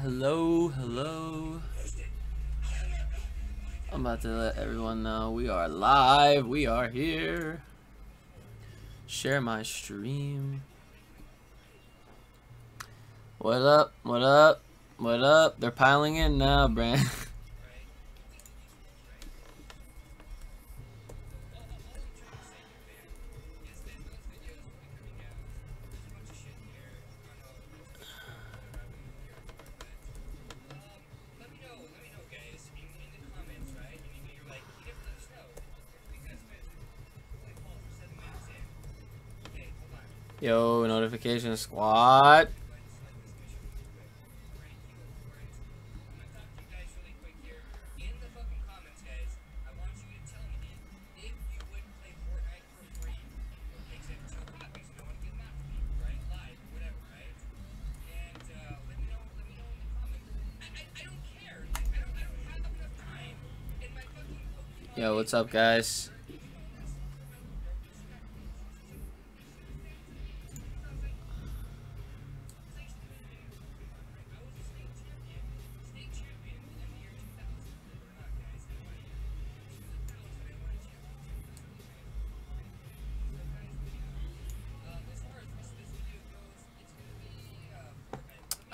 Hello, hello. I'm about to let everyone know we are live. We are here. Share my stream. What up? What up? What up? They're piling in now, Brand. Yo, notification squad. Yo, what's up, guys?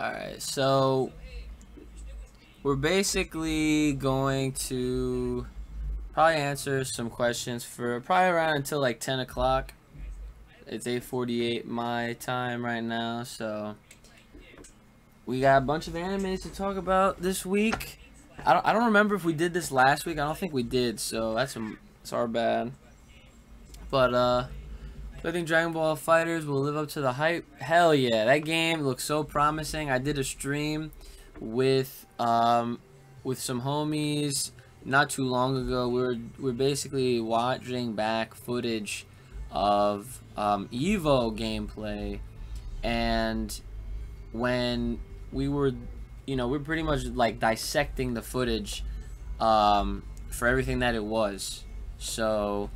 Alright, so we're basically going to probably answer some questions for probably around until like 10 o'clock. It's 8:48 my time right now, so we got a bunch of animes to talk about this week. I don't remember if we did this last week. I don't think we did, so that's our bad. But I think Dragon Ball FighterZ will live up to the hype. Hell yeah, that game looks so promising. I did a stream with some homies not too long ago. We're basically watching back footage of Evo gameplay, and when we were, we're pretty much like dissecting the footage for everything that it was. So,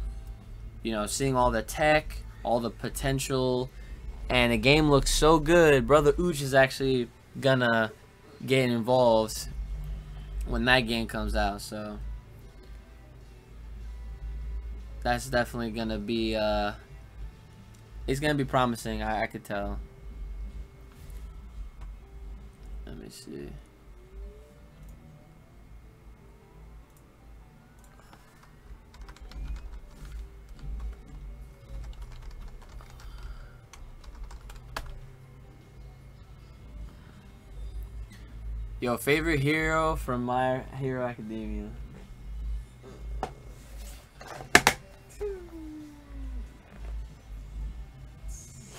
seeing all the tech, all the potential, and the game looks so good. Brother Ooch is actually gonna get involved when that game comes out, so that's definitely gonna be it's gonna be promising. I could tell. Let me see. Yo, favorite hero from My Hero Academia.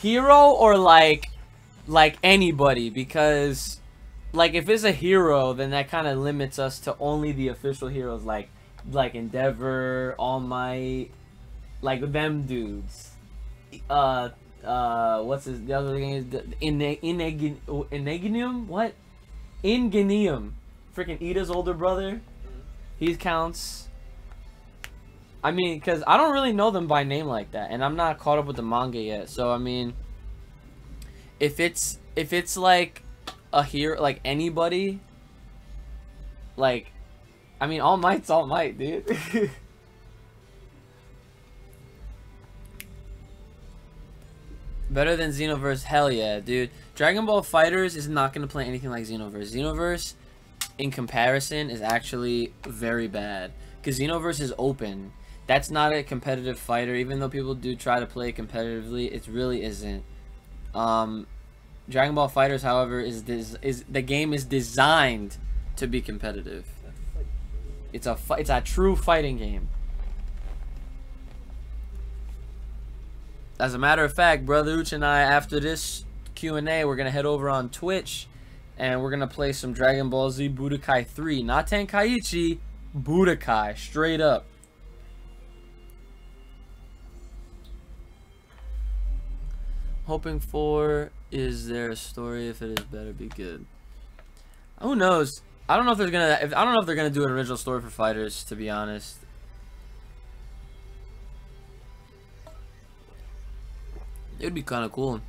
Hero or like anybody, because like if it's a hero, then that kind of limits us to only the official heroes, like Endeavor, All Might, like them dudes. What's the other thing? Ineginium? What? Ingenium, freaking Ida's older brother. He counts. I mean, because I don't really know them by name like that, and I'm not caught up with the manga yet. So I mean, if it's like a hero, like anybody, like, I mean, All Might's All Might, dude. Better than Xenoverse? Hell yeah, dude. Dragon Ball FighterZ is not going to play anything like Xenoverse. Xenoverse, in comparison, is actually very bad. Because Xenoverse is open. That's not a competitive fighter. Even though people do try to play competitively, it really isn't. Dragon Ball FighterZ, however, is the game is designed to be competitive. It's a true fighting game. As a matter of fact, Brother Uch and I, after this Q&A, we're going to head over on Twitch, and we're going to play some Dragon Ball Z Budokai 3. Not Tenkaichi, Budokai, straight up. Hoping for, is there a story? If it is, better be good. Who knows? I don't know if they're gonna do an original story for FighterZ, to be honest. It would be kind of cool.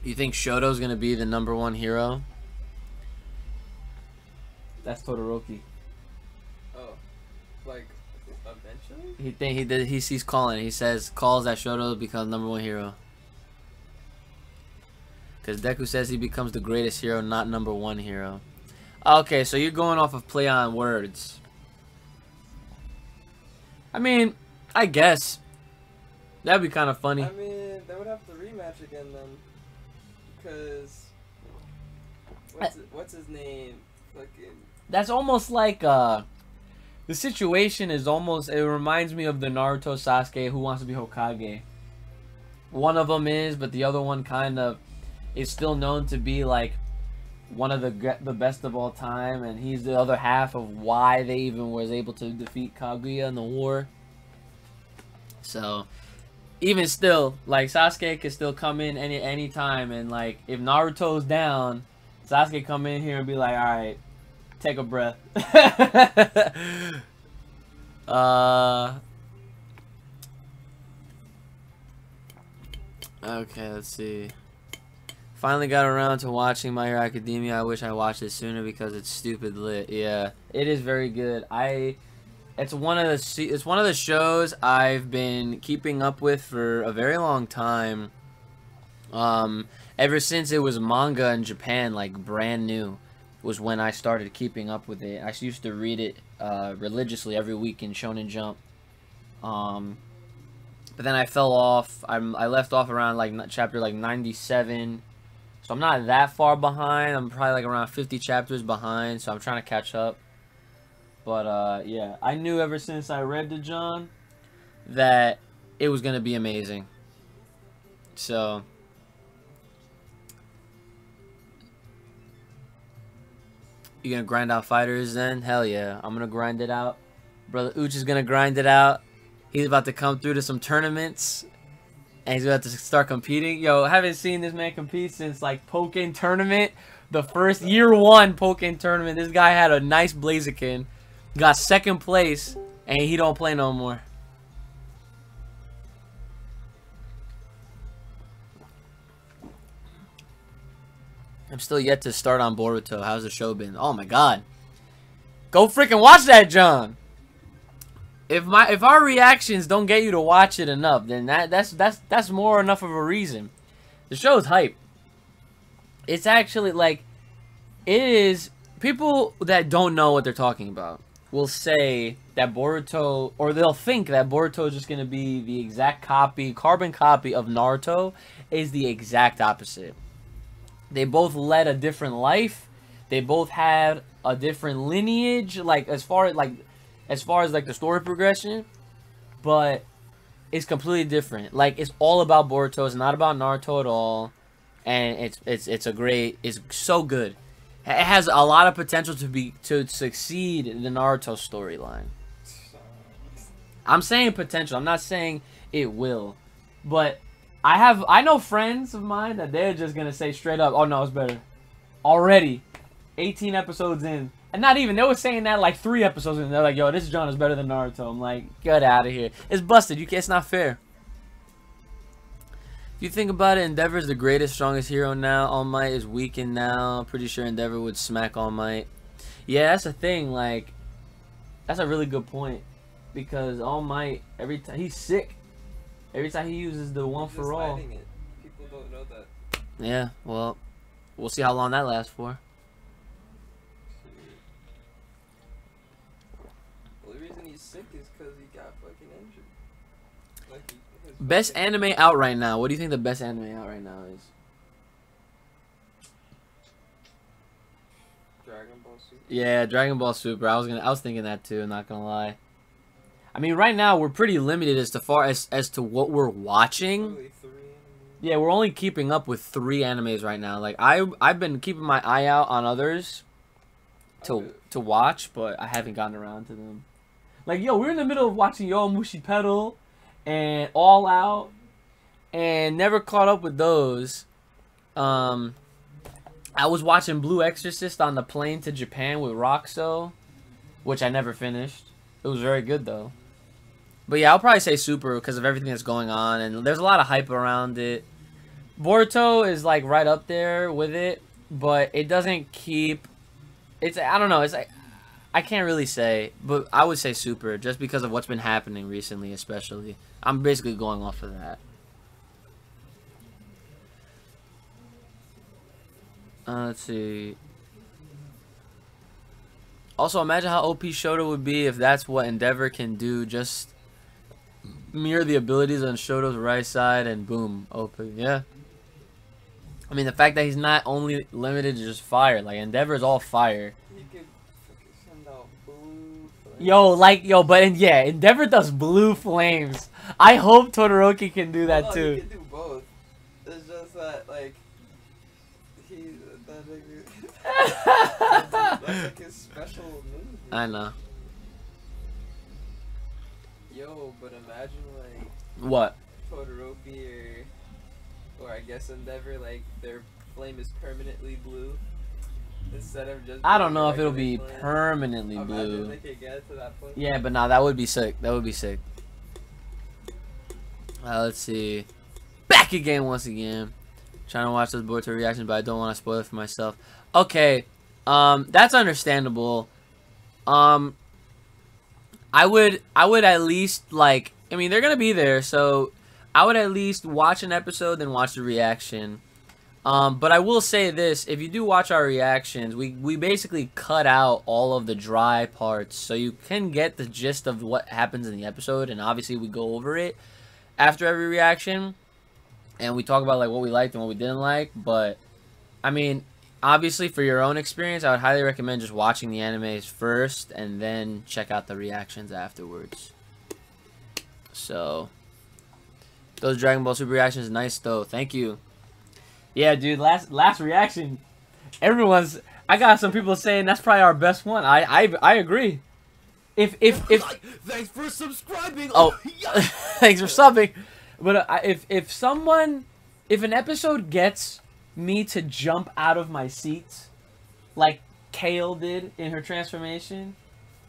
You think Shoto's gonna be the #1 hero? That's Todoroki. Oh, like eventually? He's calling. He calls that Shoto becomes #1 hero. Because Deku says he becomes the greatest hero, not #1 hero. Okay, so you're going off of play on words. I mean, I guess that'd be kind of funny. I mean, they would have to rematch again then, because what's his name? Fucking. That's almost like the situation is almost. It reminds me of the Naruto Sasuke Who Wants to Be Hokage. One of them is, but the other one kind of is still known to be like one of the best of all time, and he's the other half of why they even was able to defeat Kaguya in the war. So even still, like, Sasuke could still come in any time, and like if Naruto's down, Sasuke come in here and be like, all right, take a breath. Okay, let's see. Finally got around to watching My Hero Academia. I wish I watched it sooner because it's stupid lit. Yeah, it is very good. It's one of the shows I've been keeping up with for a very long time. Ever since it was manga in Japan, like brand new, was when I started keeping up with it. I used to read it religiously every week in Shonen Jump. But then I fell off. I left off around like chapter like 97. So I'm not that far behind. I'm probably like around 50 chapters behind. So I'm trying to catch up. But yeah, I knew ever since I read the John that it was gonna be amazing. So you gonna grind out fighters then? Hell yeah, I'm gonna grind it out. Brother Uch is gonna grind it out. He's about to come through to some tournaments. And he's about to start competing. Yo, I haven't seen this man compete since like Pokken tournament. The first year 1 Pokken tournament. This guy had a nice Blaziken. Got 2nd place. And he don't play no more. I'm still yet to start on Boruto. How's the show been? Oh my god. Go freaking watch that, John. If our reactions don't get you to watch it enough, then that's more enough of a reason. The show's hype. It's actually like, it is, people that don't know what they're talking about will say that Boruto, or they'll think that Boruto is just gonna be the exact copy, carbon copy of Naruto. Is the exact opposite. They both led a different life. They both had a different lineage, like as far as like the story progression, but it's completely different. Like, it's all about Boruto. It's not about Naruto at all, and it's so good. It has a lot of potential to succeed in the Naruto storyline. I'm saying potential. I'm not saying it will, but I know friends of mine that they're just gonna say straight up, "Oh no, it's better." Already, 18 episodes in. And not even, they were saying that like 3 episodes in. They're like, yo, this John is better than Naruto. I'm like, get out of here. It's busted. It's not fair. If you think about it, Endeavor's the greatest, strongest hero now. All Might is weakened now. I'm pretty sure Endeavor would smack All Might. Yeah, that's the thing. Like, that's a really good point. Because All Might, every time, he's sick. Every time he uses the one for all. People don't know that. Yeah, well, we'll see how long that lasts for. Sick is because he got fucking injured. Like best anime out right now. What do you think the best anime out right now is? Dragon Ball Super. Yeah, Dragon Ball Super. I was thinking that too. Not gonna lie. I mean, right now we're pretty limited as to what we're watching. Really 3 animes. Yeah, we're only keeping up with 3 animes right now. Like I've been keeping my eye out on others to watch, but I haven't gotten around to them. Like, yo, we're in the middle of watching Yowamushi Pedal and All Out, and never caught up with those. I was watching Blue Exorcist on the plane to Japan with Roxo, which I never finished. It was very good, though. But yeah, I'll probably say Super because of everything that's going on, and there's a lot of hype around it. Boruto is like right up there with it, but it doesn't keep. It's I don't know. It's like I can't really say, but I would say Super just because of what's been happening recently, especially. I'm basically going off of that. Let's see. Also, imagine how OP Shoto would be if that's what Endeavor can do. Just mirror the abilities on Shoto's right side and boom, OP. Yeah. I mean, the fact that he's not only limited to just fire. Like, Endeavor is all fire. He could fucking send out blue flames. But Endeavor does blue flames. I hope Todoroki can do that too. He can do both. It's just that, like, that nigga. That's like his special move. I know. Yo, but imagine, like, What? Todoroki or I guess Endeavor, like, their flame is permanently blue instead of just. I don't know if it'll regular be flame. permanently Imagine blue. they could get to that point. Yeah, but nah, that would be sick. That would be sick. Let's see. Back again once again. Trying to watch those Boruto reactions, but I don't want to spoil it for myself. Okay, that's understandable. I would at least like. I mean, they're gonna be there, so I would at least watch an episode then watch the reaction. But I will say this: if you do watch our reactions, we basically cut out all of the dry parts, so you can get the gist of what happens in the episode, and obviously we go over it after every reaction, and we talk about like what we liked and what we didn't like. But I mean, obviously for your own experience, I would highly recommend just watching the animes first and then check out the reactions afterwards. So those Dragon Ball Super reactions, nice though. Thank you. Yeah, dude. Last reaction, I got some people saying that's probably our best one. I agree. If thanks for subscribing. Oh, thanks for subbing. But if an episode gets me to jump out of my seat, like Kale did in her transformation,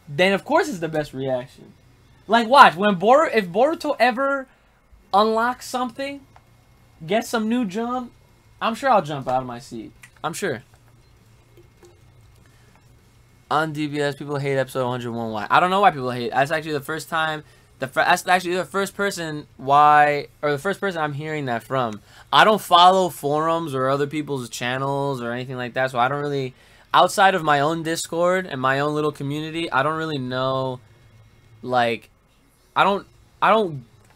then of course it's the best reaction. Like, watch if Boruto ever unlocks something, gets some new jump, I'm sure I'll jump out of my seat. I'm sure. On DBS, people hate episode 101. Why? I don't know why people hate. That's actually the first time. That's actually the first person the first person I'm hearing that from. I don't follow forums or other people's channels or anything like that, so I don't really, outside of my own Discord and my own little community, I don't really know. Like, I don't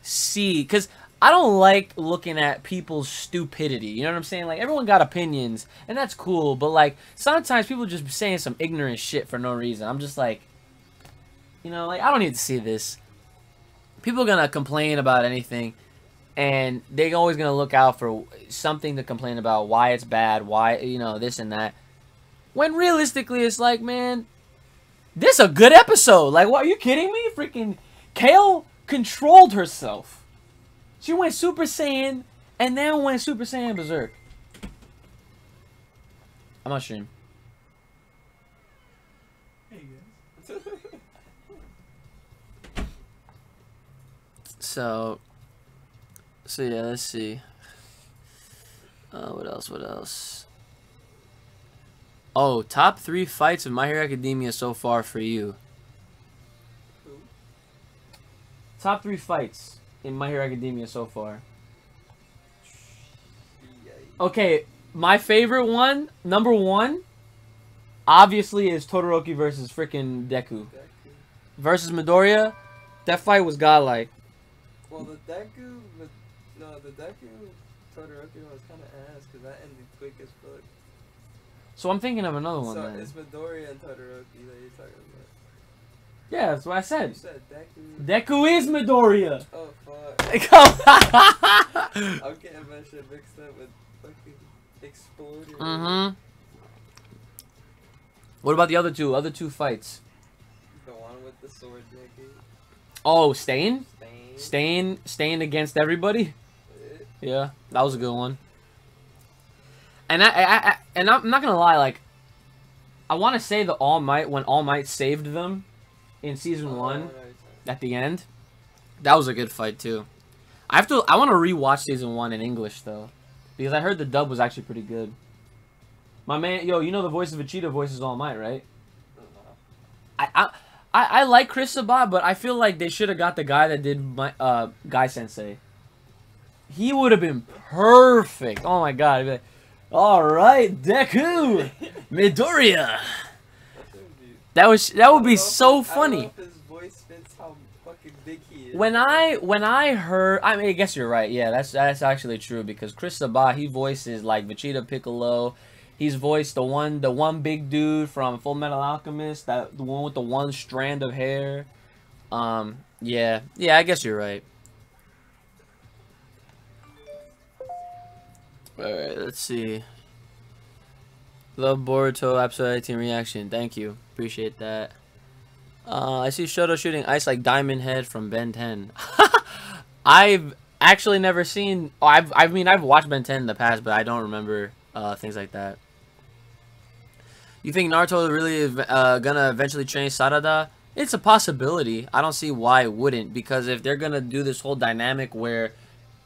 see, because I don't like looking at people's stupidity. You know what I'm saying? Like, everyone got opinions, and that's cool. But, like, sometimes people just saying some ignorant shit for no reason. I'm just like, you know, like, I don't need to see this. People are going to complain about anything, and they're always going to look out for something to complain about, why it's bad, why, you know, this and that. When realistically, it's like, man, this is a good episode. Like, what, are you kidding me? Freaking Kale controlled herself. She went Super Saiyan, and then went Super Saiyan Berserk. I'm on stream. Hey guys. So yeah, let's see. What else? Oh, top 3 fights of My Hero Academia so far for you. Who? Top 3 fights in My Hero Academia so far. Okay, my favorite one, number 1, obviously is Todoroki versus freaking Deku. Versus Midoriya. That fight was godlike. Well, the Deku Todoroki one was kind of ass because that ended quick as fuck. So I'm thinking of another one So then. it's Midoriya and Todoroki that you're talking about. Yeah, that's what I said. You said Deku. Deku is Midoriya. Oh fuck. Come I'm getting my shit mixed up with fucking Exploder. Mm-hmm. What about the other two fights? The one with the sword Deku. Oh, Stain Stain. against everybody. Yeah, that was a good one. And I'm not gonna lie, like, I want to say the All Might, when All Might saved them in season 1 at the end, that was a good fight too. I want to rewatch season 1 in English though, Because I heard the dub was actually pretty good. My man, yo, you know the voice of Vegeta voices All Might, right? I like Chris Sabat, but I feel like they should have got the guy that did my Guy Sensei. He would have been perfect. Oh my god. He'd be like, all right, Deku, Midoriya. That would be so funny. I don't know if his voice fits how fucking big he is. When I heard, I mean, I guess you're right. Yeah, that's actually true because Chris Sabat, he voices like Vegeta, Piccolo. He's voiced the one big dude from Full Metal Alchemist, the one with the one strand of hair. Yeah, I guess you're right. Alright, let's see. Love Boruto episode 18 reaction. Thank you. Appreciate that. I see Shoto shooting ice like Diamond Head from Ben 10. I've actually never seen... Oh, I mean, I've watched Ben 10 in the past, but I don't remember things like that. You think Naruto really is gonna eventually train Sarada? It's a possibility. I don't see why it wouldn't. Because if they're gonna do this whole dynamic where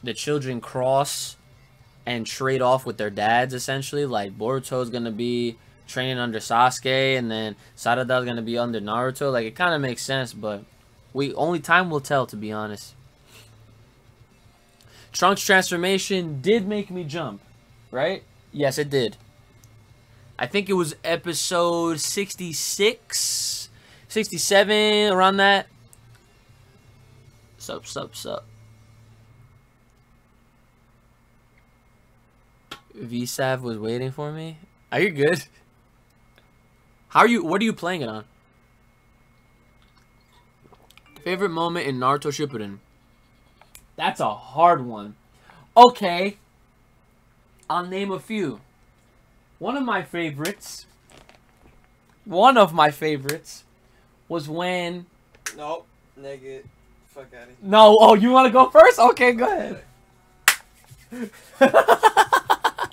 the children cross... and trade off with their dads, essentially. Like, Boruto's gonna be training under Sasuke, and then Sarada's gonna be under Naruto. Like, it kind of makes sense, but only time will tell, to be honest. Trunks' transformation did make me jump, right? Yes, it did. I think it was episode 66, 67, around that. Sup. VSAV was waiting for me. Are you good? How are you? What are you playing it on? Favorite moment in Naruto Shippuden? That's a hard one. Okay. I'll name a few. One of my favorites was when... Nope. Nigga. Fuck out of here. No. Oh, you want to go first? Okay, go ahead.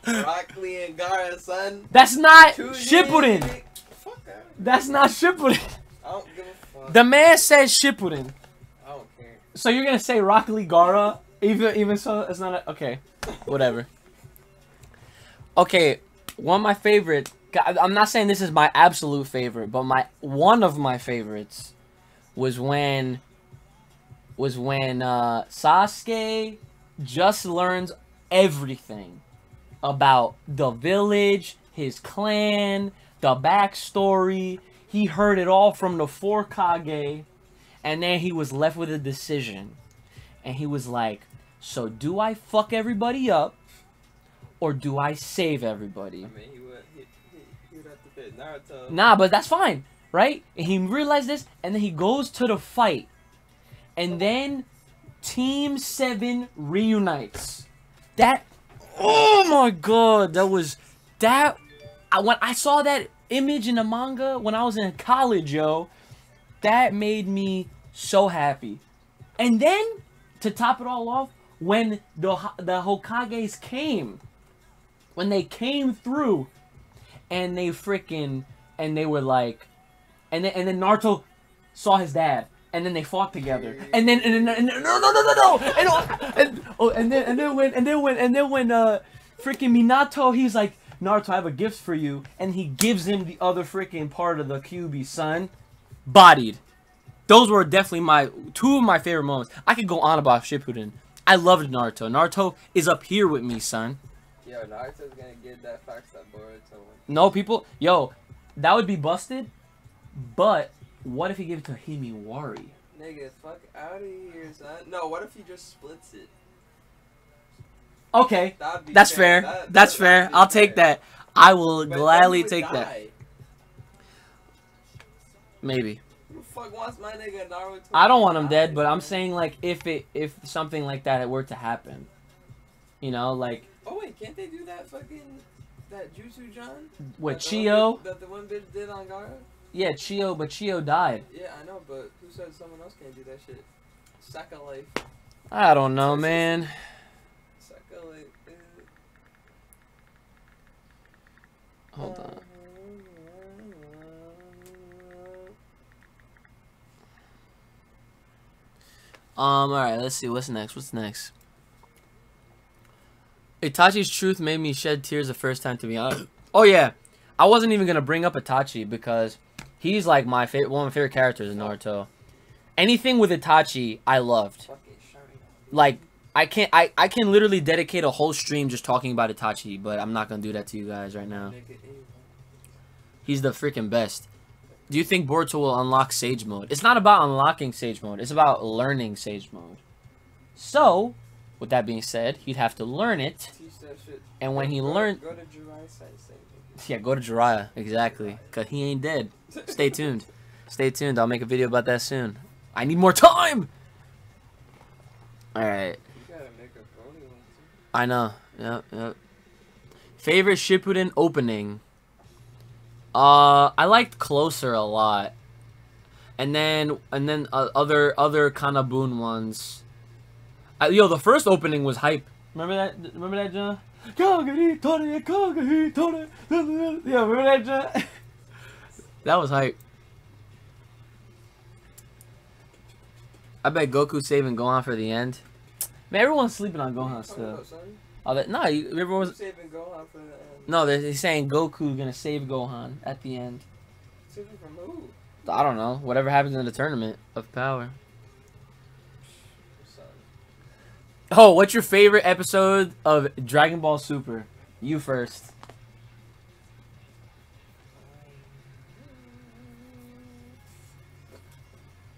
Rock Lee and Gaara, son. That's not Tuesday. Shippuden. Fuck out. That's not Shippuden. I don't give a fuck. The man says Shippuden. I don't care. So you're gonna say Rock Lee Gaara? Even so, it's not a... Okay. Whatever. Okay. One of my favorite... I'm not saying this is my absolute favorite, but one of my favorites was when Sasuke just learns everything about the village, his clan, the backstory. He heard it all from the 4 Kage, and then he was left with a decision. And he was like, so do I fuck everybody up, or do I save everybody? I mean, he would have to fit Naruto. Nah, but that's fine, right? And he realized this, and then he goes to the fight. And then Team 7 reunites. Oh my god, when I saw that image in the manga when I was in college, yo, that made me so happy. And then, to top it all off, when the Hokages came, when they came through, and they were like, and then Naruto saw his dad. And then they fought together. And then no. And then when freaking Minato, he's like, Naruto, I have a gift for you, and he gives him the other freaking part of the Kyuubi, son. Bodied. Those were definitely two of my favorite moments. I could go on about Shippuden. I loved Naruto. Naruto is up here with me, son. Yo, Naruto's gonna get that fax that Boruto one. No, people, yo, that would be busted, but what if he gave it to Himiwari? Nigga, fuck out of here, son. No, what if he just splits it? Okay, that's fair. That's fair. I'll take that. I will But gladly then he would take that. die. Maybe. Who the fuck wants my nigga Naruto? I don't want him to dead, die, but I'm man? saying like if something like that were to happen, you know, like Oh wait, can't they do that Jutsu John? with That Chio. That the one bitch did on Gaara? Yeah, Chio, but Chio died. Yeah, I know, but who said someone else can't do that shit? Saka life. I don't know, man. Saka life. Hold on. Alright, let's see. What's next? Itachi's truth made me shed tears the first time, to be honest. Oh yeah, I wasn't even gonna bring up Itachi because he's like my favorite, one of my favorite characters in Naruto. Anything with Itachi, I loved. Like I can literally dedicate a whole stream just talking about Itachi, but I'm not gonna do that to you guys right now. He's the freaking best. Do you think Boruto will unlock Sage Mode? It's not about unlocking Sage Mode. It's about learning Sage Mode. So, with that being said, he'd have to learn it. And when he learned... Go to Jiraiya's side. Yeah, go to Jiraiya. Exactly. Because he ain't dead. Stay tuned. Stay tuned. I'll make a video about that soon. I need more time! Alright. You gotta make a Brony one too. I know. Yep. Favorite Shippuden opening? I liked Closer a lot. And then other kind of Boon ones. Yo, the first opening was hype. Remember that, John? Yeah, remember that, John? That was hype. I bet Goku's saving Gohan for the end. Man, everyone's sleeping on Gohan still. Oh, everyone's saving Gohan for the end. No, they're saying Goku's gonna save Gohan at the end. Saving from who? I don't know. Whatever happens in the tournament of power. Oh, what's your favorite episode of Dragon Ball Super? You first.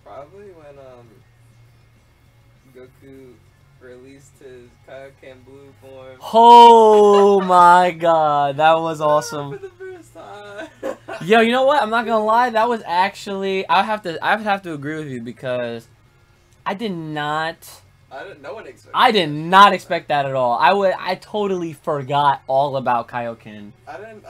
Probably when Goku released his Kaioken Blue form. Oh my god, that was awesome. For the first time. Yo, you know what? I'm not gonna lie. That was actually I would have to agree with you because I did not expect that at all. I totally forgot all about Kaioken. I didn't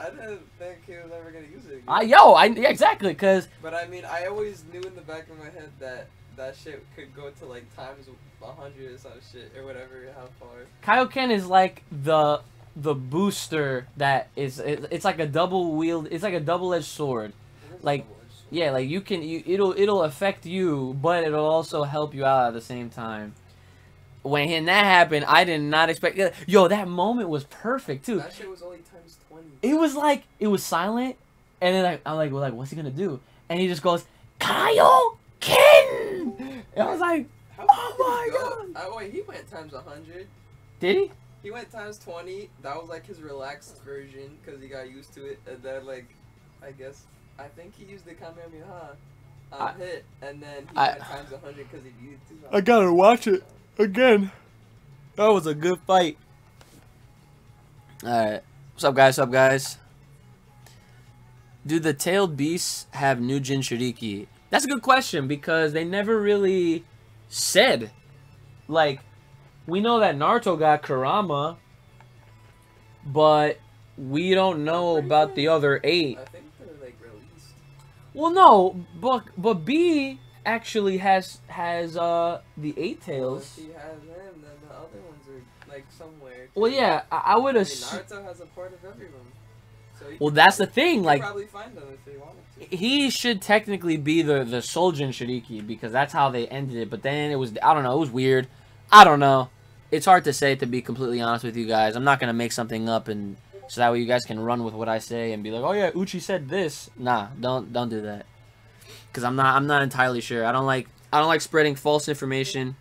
think he was ever gonna use it again. Yeah, exactly, cause. But I mean, I always knew in the back of my head that shit could go to like times 100 or some shit or whatever. How far? Kaioken is like the booster that is it's like a it's like a double-edged sword. Like yeah, like it'll affect you, but it'll also help you out at the same time. When that happened, I did not expect. Yo, that moment was perfect too. That shit was only times 20. It was like it was silent, and then I'm like, what's he gonna do? And he just goes, Kaioken. And I was like, oh my god. Oh wait, he went times 100. Did he? He went times 20. That was like his relaxed version because he got used to it. And then like, I think he used the Kamehameha hit, and then he went times 100 because he needed to. I gotta watch it again. That was a good fight. Alright. What's up, guys? Do the tailed beasts have Nujin Shiriki? That's a good question because they never really said. Like, we know that Naruto got Kurama, but we don't know about the other 8. I think they're like released. Well, no, but B actually has the 8 tails. Well, if he has them, then the other ones are like somewhere. Well, yeah, I would assume. Naruto has a part of everyone. So well, that's the thing. Like, probably find them if they wanted to. He should technically be the Soljin Shiriki because that's how they ended it. But then it was, I don't know, it was weird. I don't know. It's hard to say, to be completely honest with you guys. I'm not gonna make something up and so that way you guys can run with what I say and be like, oh yeah, Uchi said this. Nah, don't do that. Cause I'm not entirely sure. I don't like spreading false information.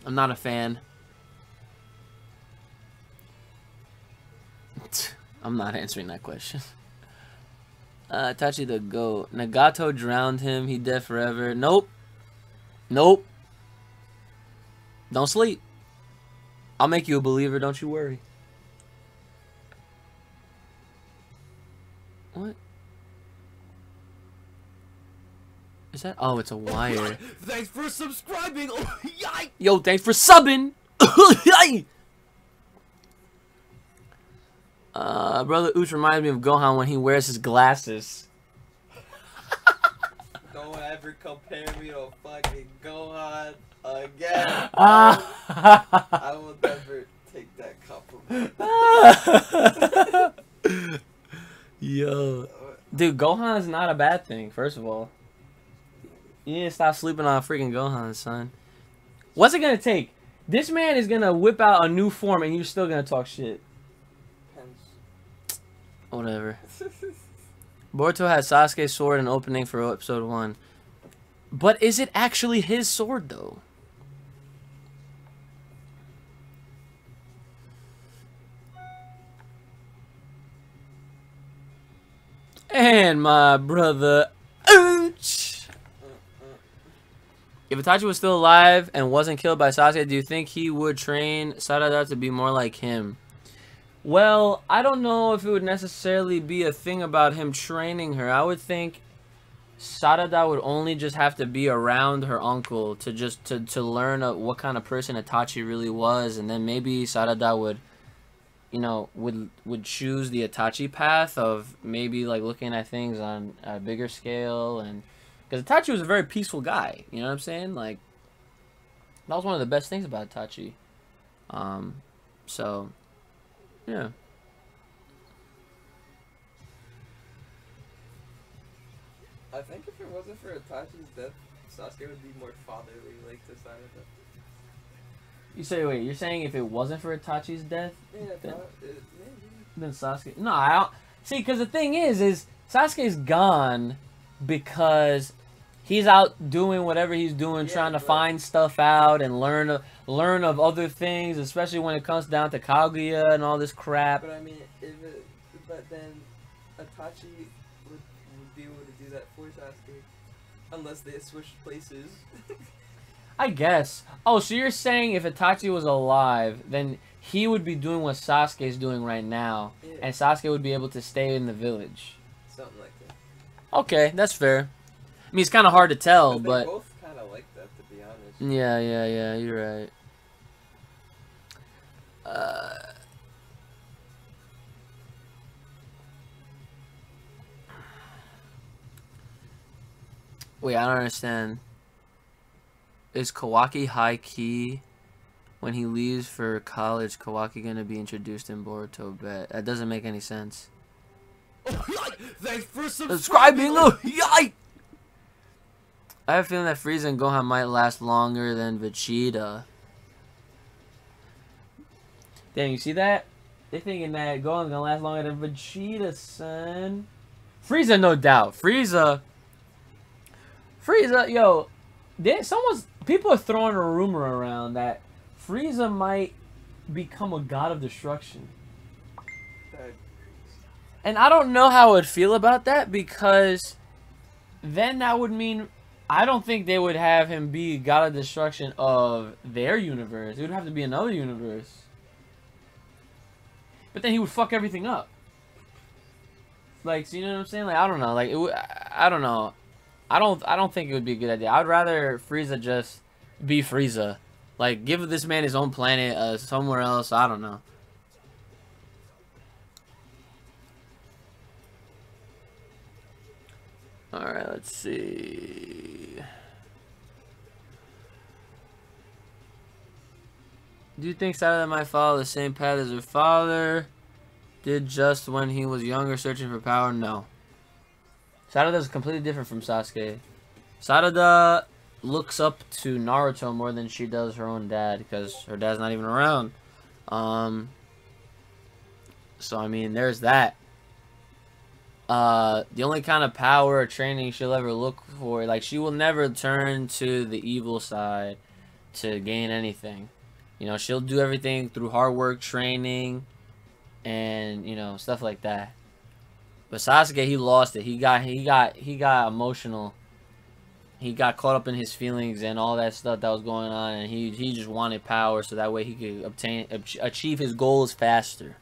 I'm not a fan. I'm not answering that question. Tachi the goat. Nagato drowned him. He dead forever. Nope. Don't sleep. I'll make you a believer. Don't you worry. What? Is that? Oh, it's a wire. Thanks for subscribing. Oh, yikes. Yo, thanks for subbing. Brother Ooch reminds me of Gohan when he wears his glasses. Don't ever compare me to fucking Gohan again. I will never take that compliment. Yo. Dude, Gohan is not a bad thing, first of all. You need to stop sleeping on freaking Gohan, son. What's it gonna take? This man is gonna whip out a new form and you're still gonna talk shit. Pens. Whatever. Boruto has Sasuke's sword in opening for episode 1. But is it actually his sword though? And my brother, ouch! If Itachi was still alive and wasn't killed by Sasuke, do you think he would train Sarada to be more like him? Well, I don't know if it would necessarily be a thing about him training her. I would think Sarada would only just have to be around her uncle to learn what kind of person Itachi really was, and then maybe Sarada would, you know, would choose the Itachi path of maybe like looking at things on a bigger scale, and because Itachi was a very peaceful guy, you know what I'm saying? Like that was one of the best things about Itachi. So yeah. I think if it wasn't for Itachi's death, Sasuke would be more fatherly, like to Sarada. You say, wait, you're saying if it wasn't for Itachi's death? Yeah, Then Sasuke... No, I don't... See, because the thing is Sasuke's gone because he's out doing whatever he's doing, trying to find stuff out and learn of other things, especially when it comes down to Kaguya and all this crap. But I mean, but then Itachi would be able to do that for Sasuke, unless they switched places. I guess. Oh, so you're saying if Itachi was alive, then he would be doing what Sasuke's doing right now, and Sasuke would be able to stay in the village. Something like that. Okay, that's fair. I mean, it's kind of hard to tell, but... They both kind of like that, to be honest. Yeah, you're right. Wait, I don't understand. Is Kawaki high key when he leaves for college? Kawaki gonna be introduced in Boruto? Bet that doesn't make any sense. Thanks for Subscribing. Yike! I have a feeling that Frieza and Gohan might last longer than Vegeta. Damn, you see that? They're thinking that Gohan's gonna last longer than Vegeta, son. Frieza, no doubt. Frieza, yo. People are throwing a rumor around that Frieza might become a god of destruction. And I don't know how I would feel about that, because then that would mean I don't think they would have him be god of destruction of their universe. It would have to be another universe. But then he would fuck everything up. Like, so you know what I'm saying? Like, I don't know. Like, I don't know. I don't think it would be a good idea. I'd rather Frieza just be Frieza. Like, give this man his own planet somewhere else. I don't know. Alright, let's see. Do you think Sarada might follow the same path as her father did just when he was younger, searching for power? No. Sarada is completely different from Sasuke. Sarada looks up to Naruto more than she does her own dad, because her dad's not even around. So, I mean, there's that. The only kind of power or training she'll ever look for, like, she will never turn to the evil side to gain anything. You know, she'll do everything through hard work, training, and, you know, stuff like that. But Sasuke, he lost it. He got emotional. He got caught up in his feelings and all that stuff that was going on, and he just wanted power so that way he could achieve his goals faster.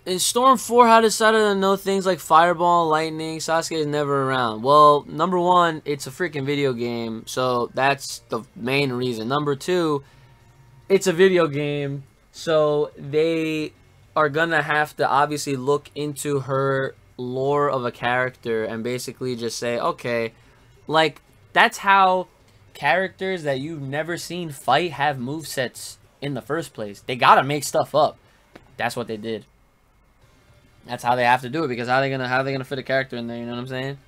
In Storm 4, how does Sarada know things like Fireball, Lightning? Sasuke is never around. Well, number one, it's a freaking video game, so that's the main reason. Number two, it's a video game, so they are gonna have to obviously look into her lore of a character and basically just say, okay, like, that's how characters that you've never seen fight have movesets in the first place. They gotta make stuff up. That's what they did. That's how they have to do it, because how are they gonna fit a character in there, you know what I'm saying?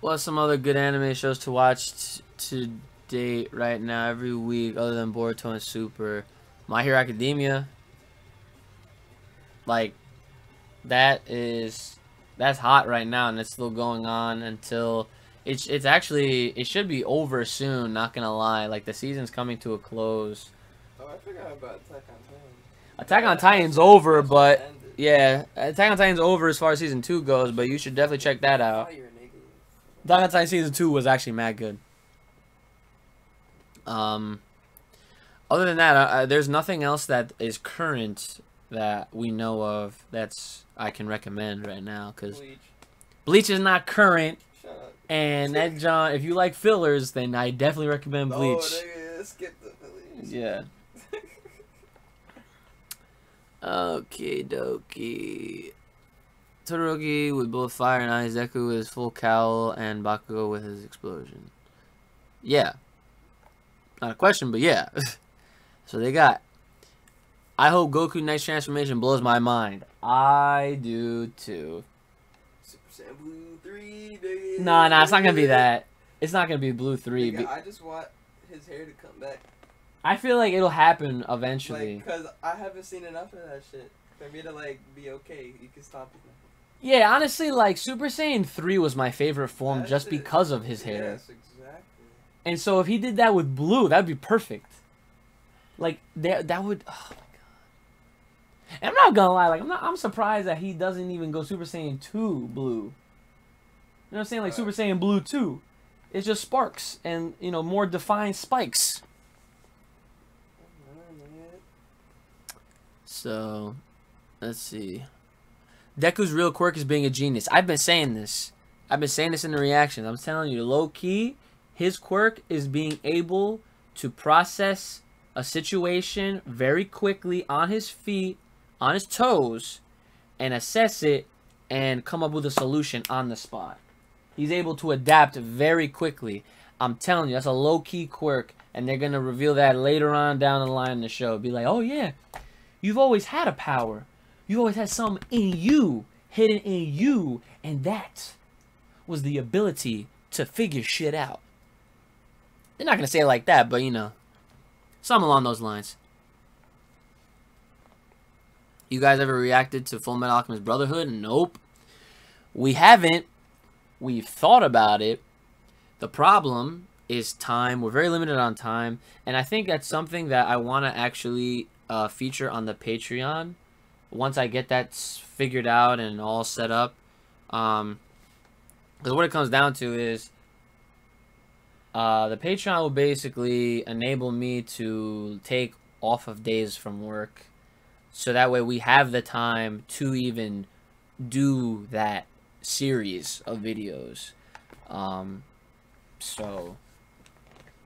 What's some other good anime shows to watch to date right now every week other than Boruto and Super? My Hero Academia. Like, that's hot right now, and it's still going on until it's actually, it should be over soon, not gonna lie. Like, the season's coming to a close. Oh, I forgot about Attack on Titan. Attack on Titan's over, but yeah, Attack on Titan's over as far as season 2 goes, but you should definitely check that out. Attack on Titan season 2 was actually mad good. Other than that, there's nothing else that is current that we know of that's I can recommend right now, because Bleach is not current. Shut up. And that John, if you like fillers, then I definitely recommend Bleach. Oh, nigga, skip the fillers. Yeah. Okay, dokie. Todoroki with both fire and ice, Deku with his full cowl, and Bakugo with his explosion. Yeah. Not a question, but yeah. So they got. I hope Goku next transformation blows my mind. I do too. Super Saiyan Blue 3, nigga. Nah, it's not gonna be that. It's not gonna be Blue 3. Nigga, I just want his hair to come back. I feel like it'll happen eventually. Like, cause I haven't seen enough of that shit for me to like be okay. You can stop it now. Yeah, honestly, like Super Saiyan 3 was my favorite form just because of his hair. Yes, exactly. And so if he did that with Blue, that'd be perfect. Like that would. Oh my god. And I'm not gonna lie, like I'm surprised that he doesn't even go Super Saiyan 2 Blue. You know what I'm saying? Like Super Saiyan Blue 2. It's just sparks and, you know, more defined spikes. So, let's see. Deku's real quirk is being a genius. I've been saying this. I've been saying this in the reactions. I'm telling you, low key, his quirk is being able to process a situation very quickly on his feet, on his toes, and assess it and come up with a solution on the spot. He's able to adapt very quickly. I'm telling you, that's a low key quirk, and they're gonna reveal that later on down the line in the show. Be like, oh yeah. You've always had a power. You've always had something in you, hidden in you, and that was the ability to figure shit out. They're not going to say it like that, but, you know, something along those lines. You guys ever reacted to Full Metal Alchemist Brotherhood? Nope. We haven't. We've thought about it. The problem is time. We're very limited on time, and I think that's something that I want to actually feature on the Patreon once I get that figured out and all set up. Because what it comes down to is the Patreon will basically enable me to take off of days from work, so that way we have the time to even do that series of videos. So,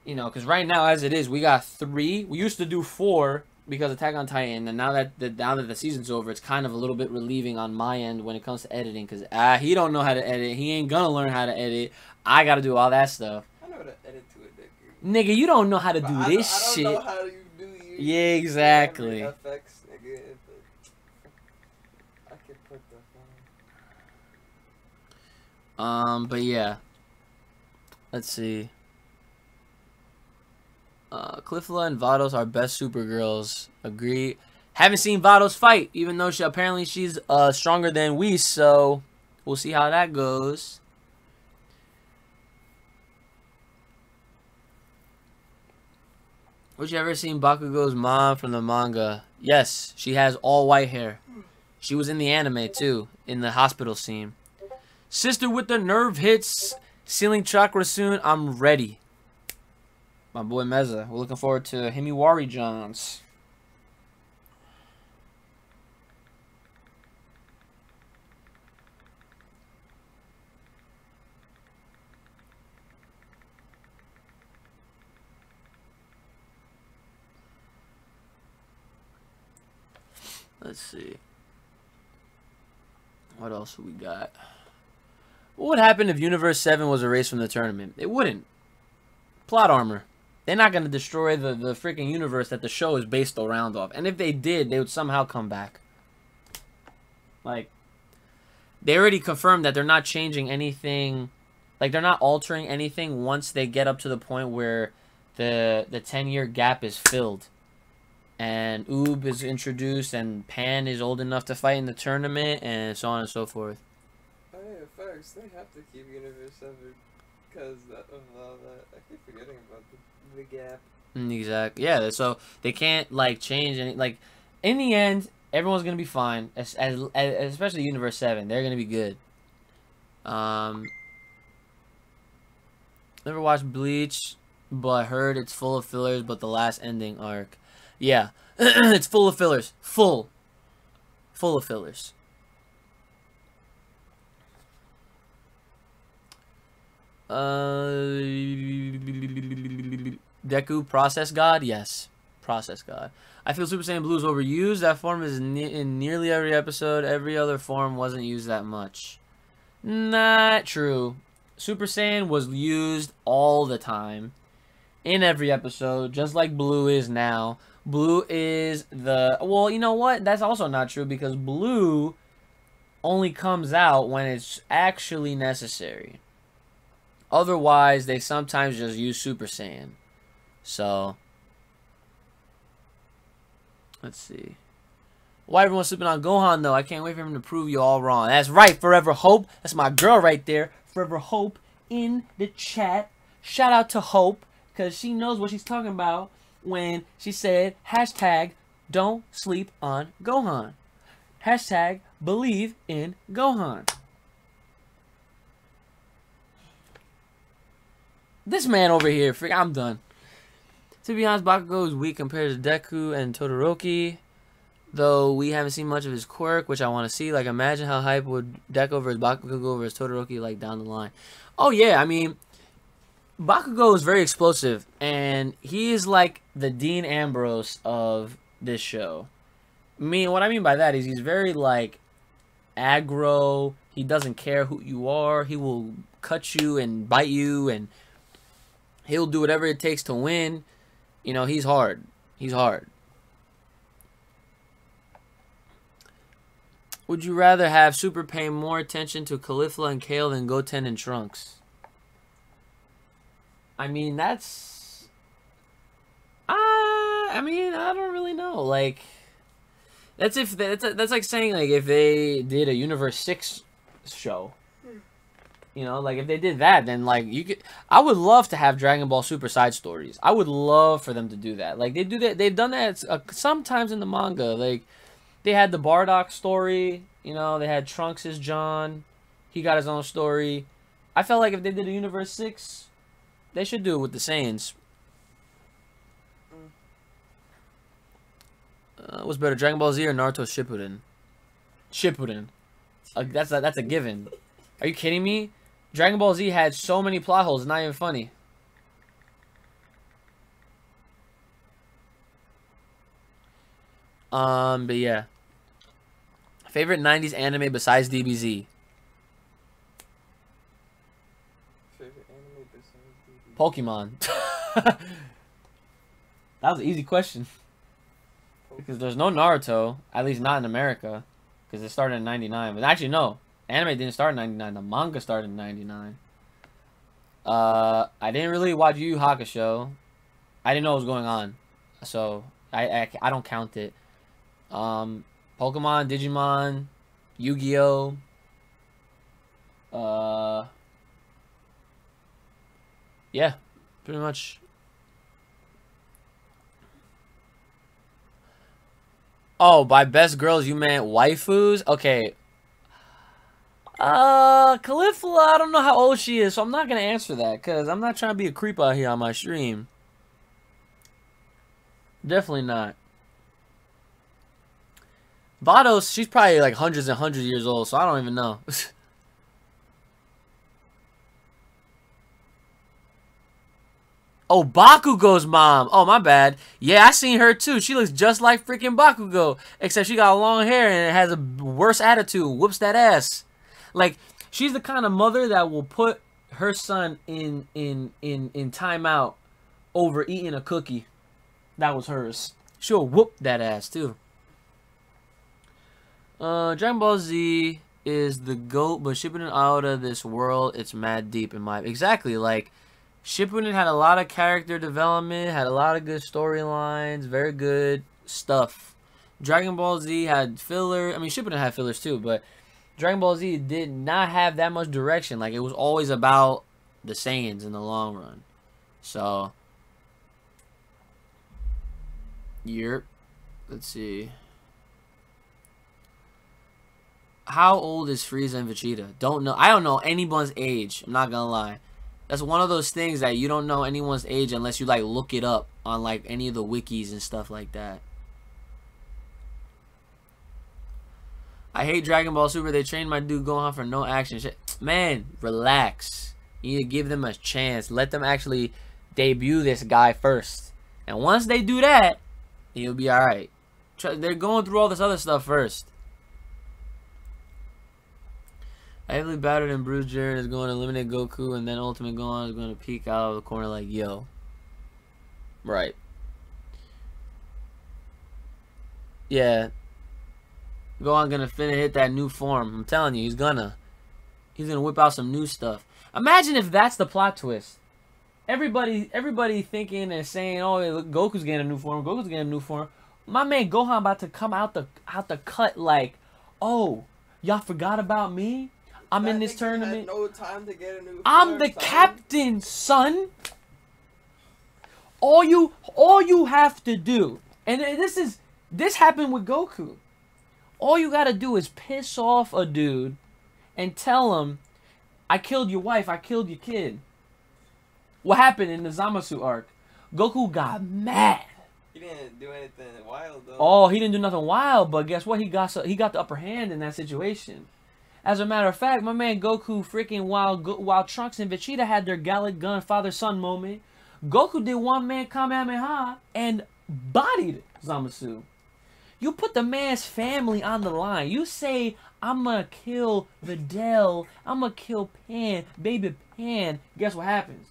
you know, because right now as it is, we got 3. We used to do 4 because Attack on Titan, and now that the season's over, it's kind of a little bit relieving on my end when it comes to editing, because he don't know how to edit. He ain't gonna learn how to edit. I gotta do all that stuff. I know how to edit to it, nigga. You don't know how to do this shit. I don't know how you do your yeah, exactly. effects, nigga. I could put the phone. But yeah. Let's see. Cliffla and Vados are best Supergirls. Agree. Haven't seen Vados fight, even though apparently she's stronger than we, so we'll see how that goes. Would you ever seen Bakugo's mom from the manga? Yes, she has all white hair. She was in the anime too, in the hospital scene. Sister with the nerve hits, sealing chakra soon. I'm ready. My boy Meza. We're looking forward to Himiwari Johns. Let's see. What else we got? What would happen if Universe 7 was erased from the tournament? It wouldn't. Plot armor. They're not going to destroy the freaking universe that the show is based around off. And if they did, they would somehow come back. Like, they already confirmed that they're not changing anything Like, they're not altering anything once they get up to the point where the 10-year gap is filled. And Oob is introduced, and Pan is old enough to fight in the tournament, and so on and so forth. Oh yeah, facts. They have to keep Universe 7 because of all that. I keep forgetting about the gap. Exactly. Yeah, so they can't, like, change any... Like, in the end, everyone's going to be fine, especially Universe 7. They're going to be good. Never watched Bleach, but heard it's full of fillers, but the last ending arc... Yeah, it's full of fillers. Full of fillers. Deku, Process God? Yes. Process God. I feel Super Saiyan Blue is overused. That form is in nearly every episode. Every other form wasn't used that much. Not true. Super Saiyan was used all the time. In every episode, just like Blue is now. Blue is the... Well, you know what? That's also not true because Blue only comes out when it's actually necessary. Otherwise, they sometimes just use Super Saiyan. So, let's see. Why everyone's sleeping on Gohan, though? I can't wait for him to prove you all wrong. That's right, Forever Hope. That's my girl right there. Forever Hope in the chat. Shout out to Hope, because she knows what she's talking about when she said, hashtag, don't sleep on Gohan. Hashtag, believe in Gohan. This man over here, I'm done. To be honest, Bakugo is weak compared to Deku and Todoroki. Though we haven't seen much of his quirk, which I want to see. Like, imagine how hype would Deku versus Bakugo versus Todoroki, like, down the line. Oh, yeah, I mean... Bakugo is very explosive, and he is like the Dean Ambrose of this show. What I mean by that is he's very, like, aggro. He doesn't care who you are. He will cut you and bite you, and he'll do whatever it takes to win. You know, he's hard. He's hard. Would you rather have Super pay more attention to Caulifla and Kale than Goten and Trunks? I mean, that's... I mean, I don't really know. Like, that's like saying, like, if they did a Universe 6 show. You know, like, if they did that, then, like, you could... I would love to have Dragon Ball Super side stories. I would love for them to do that. Like, they do that. They've done that sometimes in the manga. Like, they had the Bardock story. You know, they had Trunks' John. He got his own story. I felt like if they did a Universe 6... They should do it with the Saiyans. What's better, Dragon Ball Z or Naruto Shippuden? Shippuden. That's a given. Are you kidding me? Dragon Ball Z had so many plot holes, it's not even funny. But yeah. Favorite 90s anime besides DBZ? Pokemon. That was an easy question. Because there's no Naruto, at least not in America. Because it started in 99. But actually, no. Anime didn't start in 99. The manga started in 99. I didn't really watch Yu Yu Hakusho. I didn't know what was going on. So, I don't count it. Pokemon, Digimon, Yu-Gi-Oh! Yeah, pretty much. Oh, by best girls you meant waifus? Okay. Caulifla, I don't know how old she is, so I'm not gonna answer that, because I'm not trying to be a creep out here on my stream. Definitely not. Vados, she's probably like hundreds and hundreds of years old, so I don't even know. Oh, Bakugo's mom. Oh, my bad. Yeah, I seen her too. She looks just like freaking Bakugo, except she got long hair and has a worse attitude. Whoops that ass. Like, she's the kind of mother that will put her son in timeout over eating a cookie. That was hers. She'll whoop that ass too. Dragon Ball Z. is the GOAT, but Shippuden out of this world, it's mad deep in my... Exactly, like, Shippuden had a lot of character development, had a lot of good storylines, very good stuff. Dragon Ball Z had filler. I mean, Shippuden had fillers too, but Dragon Ball Z did not have that much direction. Like, it was always about the Saiyans in the long run. So, yep. Let's see. How old is Frieza and Vegeta? Don't know. I don't know anyone's age. I'm not gonna lie. That's one of those things that you don't know anyone's age unless you like look it up on like any of the wikis and stuff like that. I hate Dragon Ball Super. They trained my dude Gohan for no action. Shit. Man, relax. You need to give them a chance. Let them actually debut this guy first. And once they do that, he'll be alright. They're going through all this other stuff first. I heavily battered and bruised Jiren is going to eliminate Goku, and then Ultimate Gohan is going to peek out of the corner like, yo. Right. Yeah. Gohan gonna finna hit that new form. I'm telling you, he's gonna whip out some new stuff. Imagine if that's the plot twist. Everybody thinking and saying, oh, look, Goku's getting a new form. Goku's getting a new form. My man Gohan about to come out the cut like, oh, y'all forgot about me? I'm in this tournament. No time to get a new I'm the captain, son. All you have to do, and this happened with Goku. All you gotta do is piss off a dude and tell him, I killed your wife, I killed your kid. What happened in the Zamasu arc? Goku got mad. He didn't do anything wild though. Oh, he didn't do nothing wild, but guess what? He got the upper hand in that situation. As a matter of fact, my man Goku freaking while Trunks and Vegeta had their Gallic Gun father-son moment, Goku did one-man Kamehameha and bodied Zamasu. You put the man's family on the line. You say, I'm gonna kill Videl, I'm gonna kill Pan, baby Pan. Guess what happens?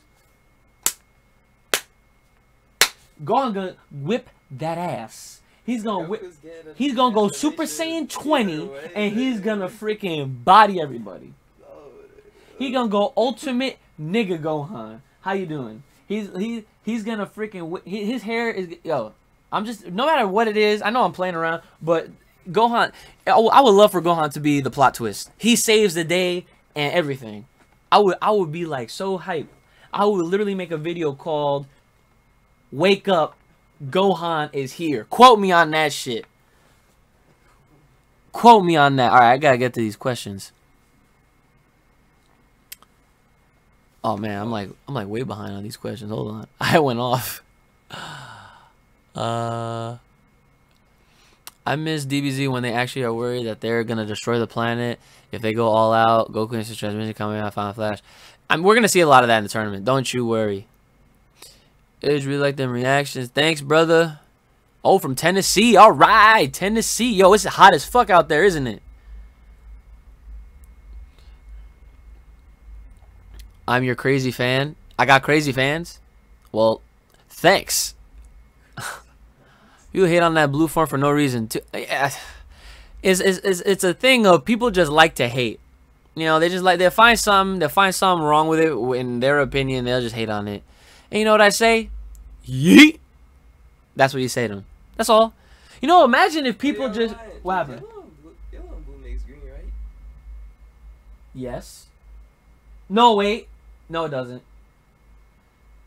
Gohan gonna whip that ass. He's gonna go Super Saiyan 20 and he's gonna freaking body everybody. He gonna go ultimate nigga Gohan. How you doing? He's gonna freaking his hair is yo. I'm just no matter what it is. I know I'm playing around, but Gohan. I would love for Gohan to be the plot twist. He saves the day and everything. I would be like so hyped. I would literally make a video called "Wake Up, Gohan is here." Quote me on that shit. Quote me on that. All right, I gotta get to these questions. Oh man, I'm like way behind on these questions. Hold on, I went off. I miss DBZ when they actually are worried that they're gonna destroy the planet if they go all out. Goku instant transmission coming out, Final Flash. We're gonna see a lot of that in the tournament. Don't you worry. It's really like them reactions. Thanks, brother. Oh, from Tennessee. All right, Tennessee. Yo, it's hot as fuck out there, isn't it? I'm your crazy fan. I got crazy fans. Well, thanks. You hate on that blue form for no reason. It's a thing of people just like to hate. You know, they'll find something wrong with it in their opinion. They'll just hate on it. And you know what I say? Yeet. That's what you say to them. That's all. You know, imagine if people just... What happened? Yellow and blue makes green, right? Yes. No, wait. No, it doesn't.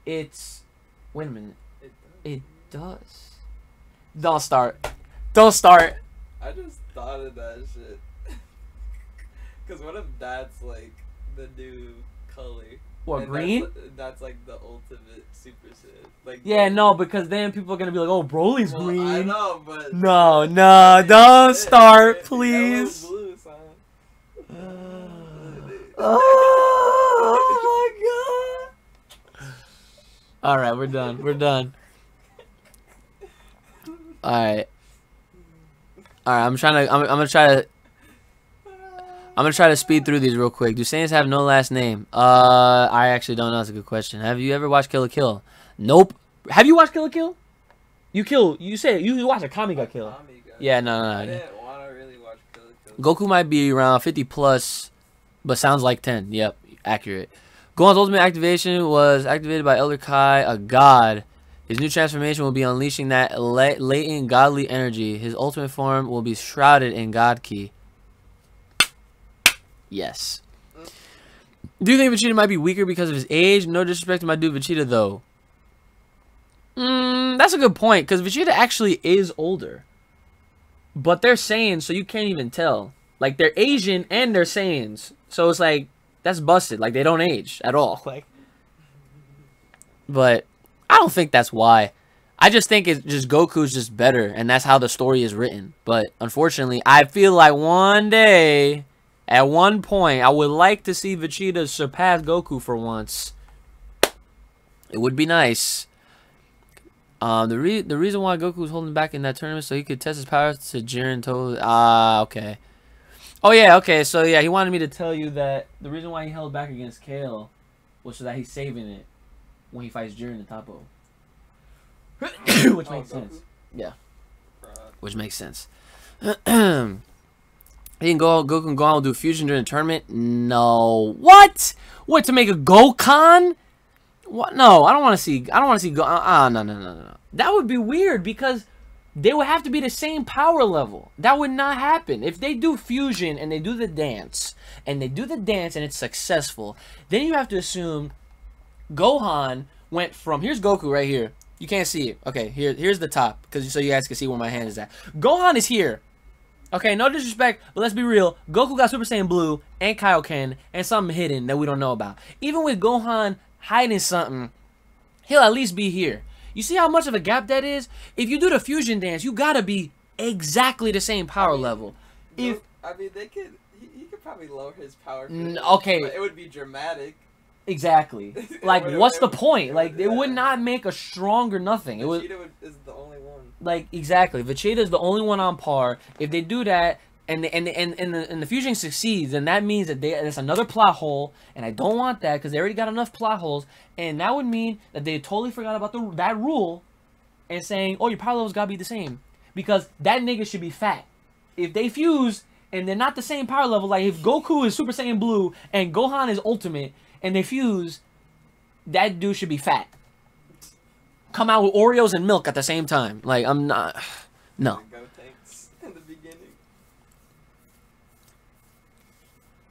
It's... Wait a minute. It does. Don't start. Don't start. I just thought of that shit. Because what if that's like the new color? What, and green? That's like the ultimate Super Saiyan. Like yeah, no, because then people are gonna be like, "Oh, Broly's green." I know, but no, don't start, please. Blue, son. Oh my god! All right, we're done. We're done. All right. I'm gonna try to speed through these real quick. Do Saiyans have no last name? I actually don't know. That's a good question. Have you ever watched Kill la Kill? Nope. Have you watched Kill la Kill? You said you watched a Kami got killed. Yeah, no. I didn't want to really watch Kill la Kill Goku might be around 50 plus, but sounds like 10. Yep, accurate. Gohan's ultimate activation was activated by Elder Kai, a god. His new transformation will be unleashing that latent godly energy. His ultimate form will be shrouded in God Ki. Yes. Do you think Vegeta might be weaker because of his age? No disrespect to my dude Vegeta, though. That's a good point, because Vegeta actually is older. But they're Saiyans, so you can't even tell. Like, they're Asian and they're Saiyans. So it's like, that's busted. Like, they don't age at all. Like, but I don't think that's why. I just think it's just Goku's just better, and that's how the story is written. But unfortunately, I feel like one day, at one point, I would like to see Vegeta surpass Goku for once. It would be nice. The reason why Goku was holding back in that tournament so he could test his powers to Jiren totally. Okay. Oh yeah, okay. So yeah, he wanted me to tell you that the reason why he held back against Kale was so that he's saving it when he fights Jiren the Topo. Which makes sense. Yeah. Which makes sense. He can Goku and Gohan will do fusion during the tournament? No. What? What, to make a Gokhan? What? No, I don't want to see. I don't want to see. No. That would be weird because they would have to be the same power level. That would not happen if they do fusion and they do the dance and it's successful. Then you have to assume Gohan went from here's Goku right here. You can't see it. Okay, here's the top because so you guys can see where my hand is at. Gohan is here. Okay, no disrespect, but let's be real. Goku got Super Saiyan Blue and Kaioken and something hidden that we don't know about. Even with Gohan hiding something, he'll at least be here. You see how much of a gap that is? If you do the fusion dance, you gotta be exactly the same power level. He could probably lower his power. Okay. But it would be dramatic. Exactly. Like, what's the point? Like, it would not make a stronger nothing. Vegeta is the only one. Like, exactly. Vegeta is the only one on par. If they do that, and the fusion succeeds, then that means that there's another plot hole, and I don't want that because they already got enough plot holes, and that would mean that they totally forgot about that rule, and saying, oh, your power levels gotta be the same, because that nigga should be fat. If they fuse and they're not the same power level, like if Goku is Super Saiyan Blue and Gohan is Ultimate, and they fuse, that dude should be fat. Come out with Oreos and milk at the same time. Like, I'm not. No.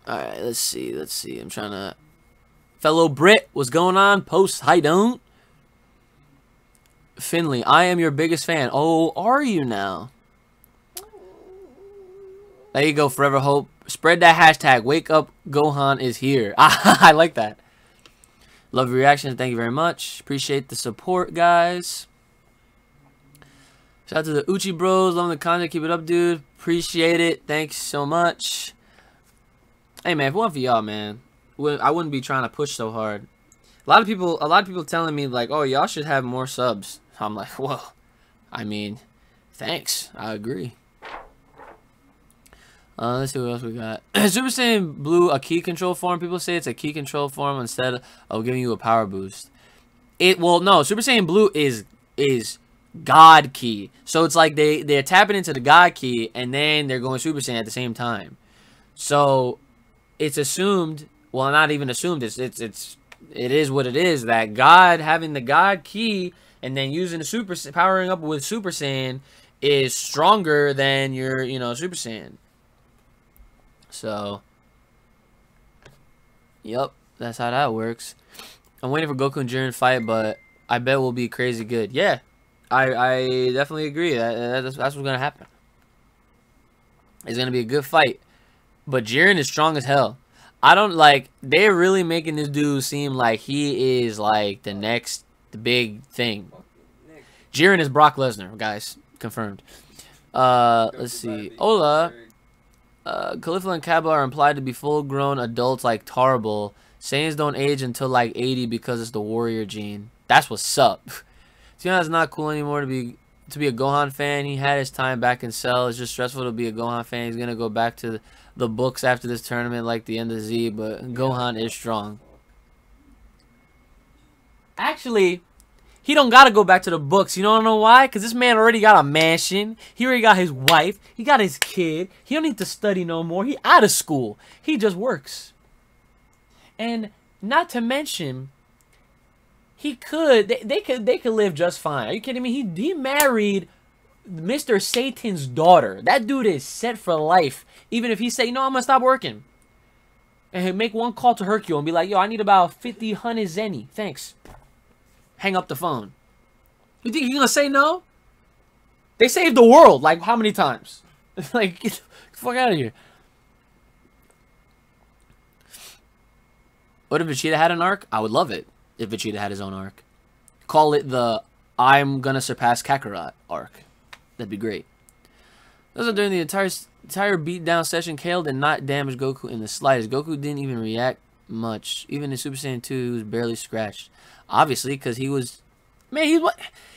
Alright, let's see. I'm trying to... Fellow Brit, what's going on? Post, hi, don't. Finley, I am your biggest fan. Oh, are you now? There you go, Forever Hope. Spread that hashtag. Wake up, Gohan is here. I like that. Love your reaction. Thank you very much. Appreciate the support, guys. Shout out to the Uchi Bros. Love the content. Keep it up, dude. Appreciate it. Thanks so much. Hey man, if it wasn't for y'all, man, I wouldn't be trying to push so hard. A lot of people telling me like, "Oh, y'all should have more subs." I'm like, "Well, I mean, thanks. I agree." Let's see what else we got. Super Saiyan Blue, a key control form. People say it's a key control form instead of giving you a power boost. Well, no, Super Saiyan Blue is God Ki. So it's like they're tapping into the God Ki and then they're going Super Saiyan at the same time. So it's assumed, well, not even assumed, it is what it is, that God having the God Ki and then using the powering up with Super Saiyan is stronger than your, Super Saiyan. So, yep, that's how that works. I'm waiting for Goku and Jiren fight, but I bet we'll be crazy good. Yeah, I definitely agree. That's what's gonna happen. It's gonna be a good fight. But Jiren is strong as hell. I don't like. They're really making this dude seem like he is like the big thing. Jiren is Brock Lesnar, guys. Confirmed. Let's see. Ola. Caulifla and Cabba are implied to be full-grown adults like Tarbell. Saiyans don't age until like 80 because it's the warrior gene. That's what's up. It's not cool anymore to be a Gohan fan. He had his time back in Cell. It's just stressful to be a Gohan fan. He's gonna go back to the books after this tournament like the end of Z, but Gohan is strong. Actually, He don't gotta go back to the books. You don't know why? Because this man already got a mansion. He already got his wife. He got his kid. He don't need to study no more. He out of school. He just works. And not to mention, he could. They could live just fine. Are you kidding me? He married Mr. Satan's daughter. That dude is set for life. Even if he say, no, I'm gonna stop working, and he'll make one call to Hercule and be like, yo, I need about 50 hundred zenny. Thanks. Hang up the phone. You think he's gonna say no? They saved the world like how many times? Like, get the fuck out of here. What if Vegeta had an arc? I would love it if Vegeta had his own arc. Call it the I'm gonna surpass Kakarot arc. That'd be great. Also, during the entire beatdown session, Kale did not damage Goku in the slightest. Goku didn't even react much. Even in Super Saiyan 2, he was barely scratched. Obviously, because he was... Man,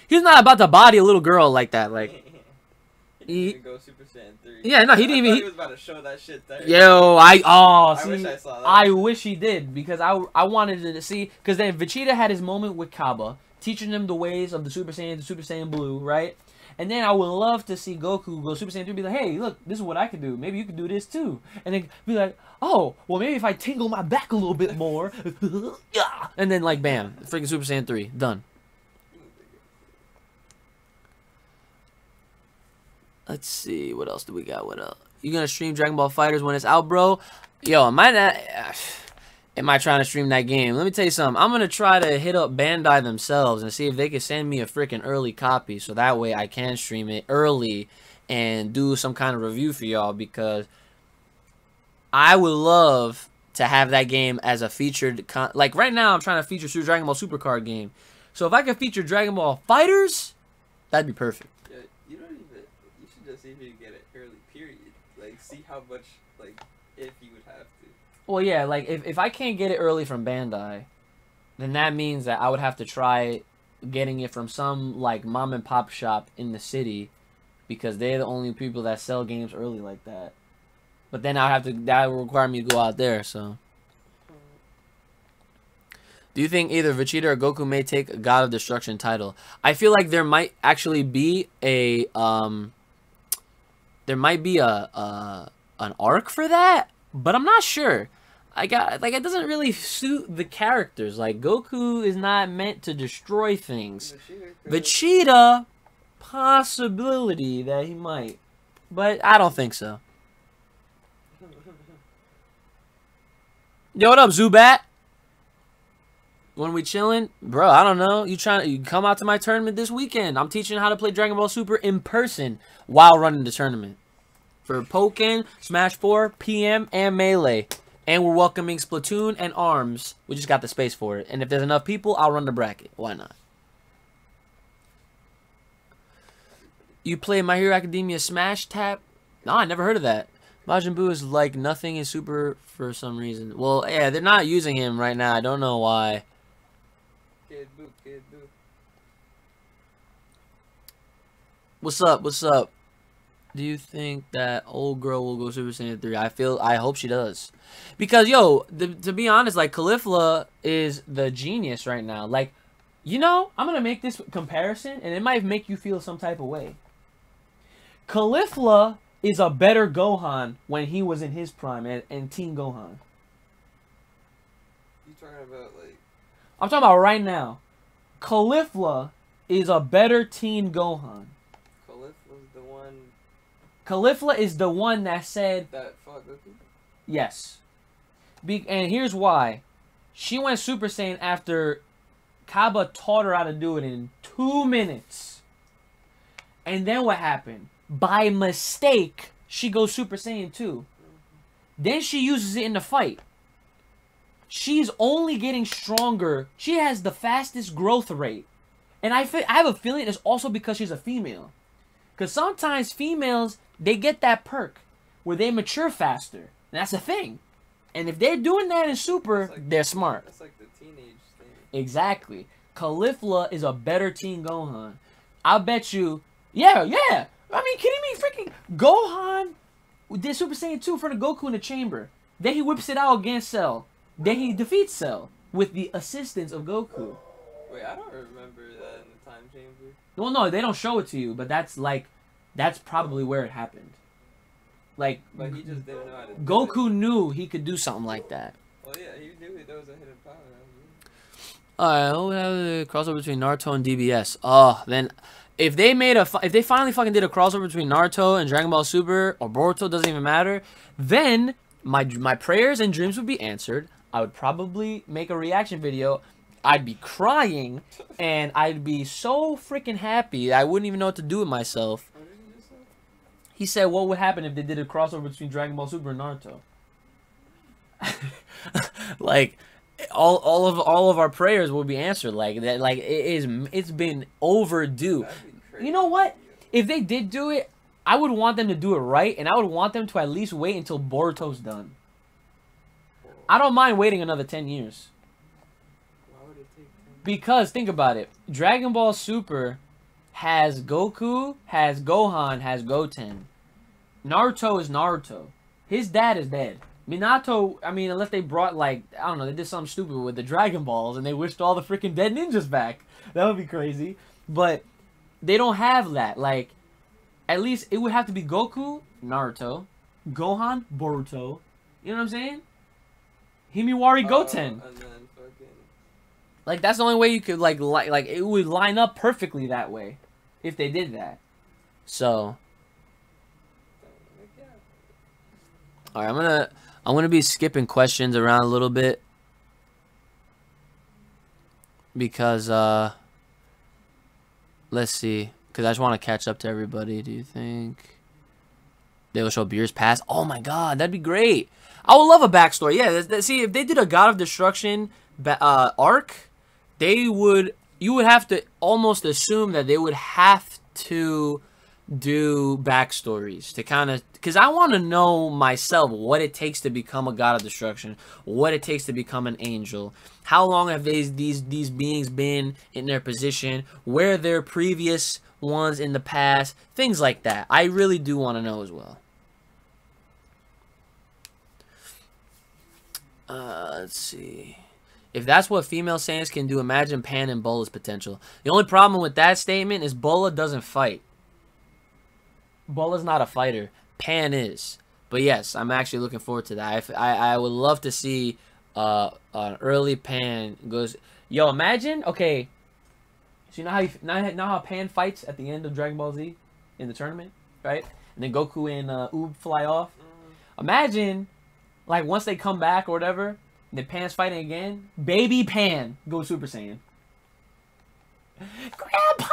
he's not about to body a little girl like that. Like, he didn't even go Super Saiyan 3. Yeah, no, he didn't even... He was about to show that shit there. Yo, I wish I saw that. I wish he did, because I wanted to see... Because then Vegeta had his moment with Kaba, teaching him the ways of the Super Saiyan to Super Saiyan Blue, right? And then I would love to see Goku go Super Saiyan 3 and be like, hey, look, this is what I can do. Maybe you can do this too. And then be like, oh, well, maybe if I tingle my back a little bit more. And then, like, bam, freaking Super Saiyan 3. Done. Let's see. What else do we got? What else? You gonna stream Dragon Ball FighterZ when it's out, bro? Yo, am I trying to stream that game? Let me tell you something. I'm going to try to hit up Bandai themselves and see if they can send me a freaking early copy, so that way I can stream it early and do some kind of review for y'all, because I would love to have that game as a featured... Like, right now, I'm trying to feature Dragon Ball Super Card game. So if I could feature Dragon Ball FighterZ, that'd be perfect. Yeah, you should just see if you can get it early, period. Like, see how much, like, if you would have to. Well, yeah, like, if I can't get it early from Bandai, then that means that I would have to try getting it from some, like, mom and pop shop in the city, because they're the only people that sell games early like that. But then that would require me to go out there, so. Do you think either Vegeta or Goku may take a God of Destruction title? I feel like there might actually be a, an arc for that, but I'm not sure. It doesn't really suit the characters. Like, Goku is not meant to destroy things. Vegeta, possibility that he might, but I don't think so. Yo, what up, Zubat? When we chilling, bro? I don't know. You come out to my tournament this weekend? I'm teaching how to play Dragon Ball Super in person while running the tournament for Pokken, Smash 4, PM, and Melee. And we're welcoming Splatoon and ARMS. We just got the space for it. And if there's enough people, I'll run the bracket. Why not? You play My Hero Academia Smash Tap? No, I never heard of that. Majin Buu is like nothing in Super for some reason. Well, yeah, they're not using him right now. I don't know why. Kid Buu. What's up? What's up? Do you think that old girl will go Super Saiyan 3? I hope she does. Because, yo, to be honest, like, Caulifla is the genius right now. Like, you know, I'm going to make this comparison, and it might make you feel some type of way. Caulifla is a better Gohan when he was in his prime and Teen Gohan. You talking about, like... I'm talking about right now. Caulifla is a better Teen Gohan. Caulifla is the one that said... That fought Goku? Yes. And here's why. She went Super Saiyan after Kaba taught her how to do it in 2 minutes. And then what happened? By mistake, she goes Super Saiyan 2. Then she uses it in the fight. She's only getting stronger. She has the fastest growth rate. And I have a feeling it's also because she's a female. Because sometimes females, they get that perk where they mature faster. And that's a thing. And if they're doing that in Super, like, they're smart. That's like the teenage thing. Exactly. Caulifla is a better Teen Gohan. I'll bet you... Yeah. I mean, kidding me? Freaking Gohan did Super Saiyan 2 in front of Goku in the chamber. Then he whips it out against Cell. Then he defeats Cell with the assistance of Goku. Wait, I don't remember that in time chamber. Well, no, they don't show it to you, but that's probably where it happened. Like, but he just didn't know how to do Goku knew he could do something like that. Well, yeah, he knew there was a hidden power. Alright, what would have the crossover between Naruto and DBS? Oh, then if they finally fucking did a crossover between Naruto and Dragon Ball Super or Boruto, doesn't even matter, then my prayers and dreams would be answered. I would probably make a reaction video. I'd be crying and I'd be so freaking happy I wouldn't even know what to do with myself. What did he just say? He said, what would happen if they did a crossover between Dragon Ball Super and Naruto? Like, all of our prayers will be answered like that. Like, it's been overdue. You know what? If they did do it, I would want them to do it right, and I would want them to at least wait until Boruto's done. I don't mind waiting another 10 years. Why would it take 10? Because, think about it. Dragon Ball Super has Goku, has Gohan, has Goten. Naruto is Naruto. His dad is dead. Minato, I mean, unless they brought, like, I don't know, they did something stupid with the Dragon Balls and they wished all the freaking dead ninjas back. That would be crazy. But they don't have that. Like, at least it would have to be Goku, Naruto, Gohan, Boruto. You know what I'm saying? Himiwari Goten. And then fucking... Like, that's the only way you could, like, it would line up perfectly that way. If they did that. So. Alright, I'm gonna be skipping questions around a little bit. Because, let's see. Because I just want to catch up to everybody. Do you think they will show Beer's past? Oh my god, that'd be great. I would love a backstory. Yeah, see, if they did a God of Destruction arc, you would have to almost assume that they would have to do backstories to kind of, because I want to know myself what it takes to become a God of Destruction, what it takes to become an angel, how long have these beings been in their position, where their previous ones in the past, things like that. I really do want to know as well. Let's see. If that's what female Saiyans can do, imagine Pan and Bola's potential. The only problem with that statement is Bola doesn't fight. Bola's not a fighter. Pan is. But yes, I'm actually looking forward to that. I would love to see an early Pan goes. Yo, imagine. Okay, so you know how Pan fights at the end of Dragon Ball Z in the tournament, right? And then Goku and Oob fly off. Imagine, like, once they come back or whatever, and then Pan's fighting again. Baby Pan goes Super Saiyan. Grandpa!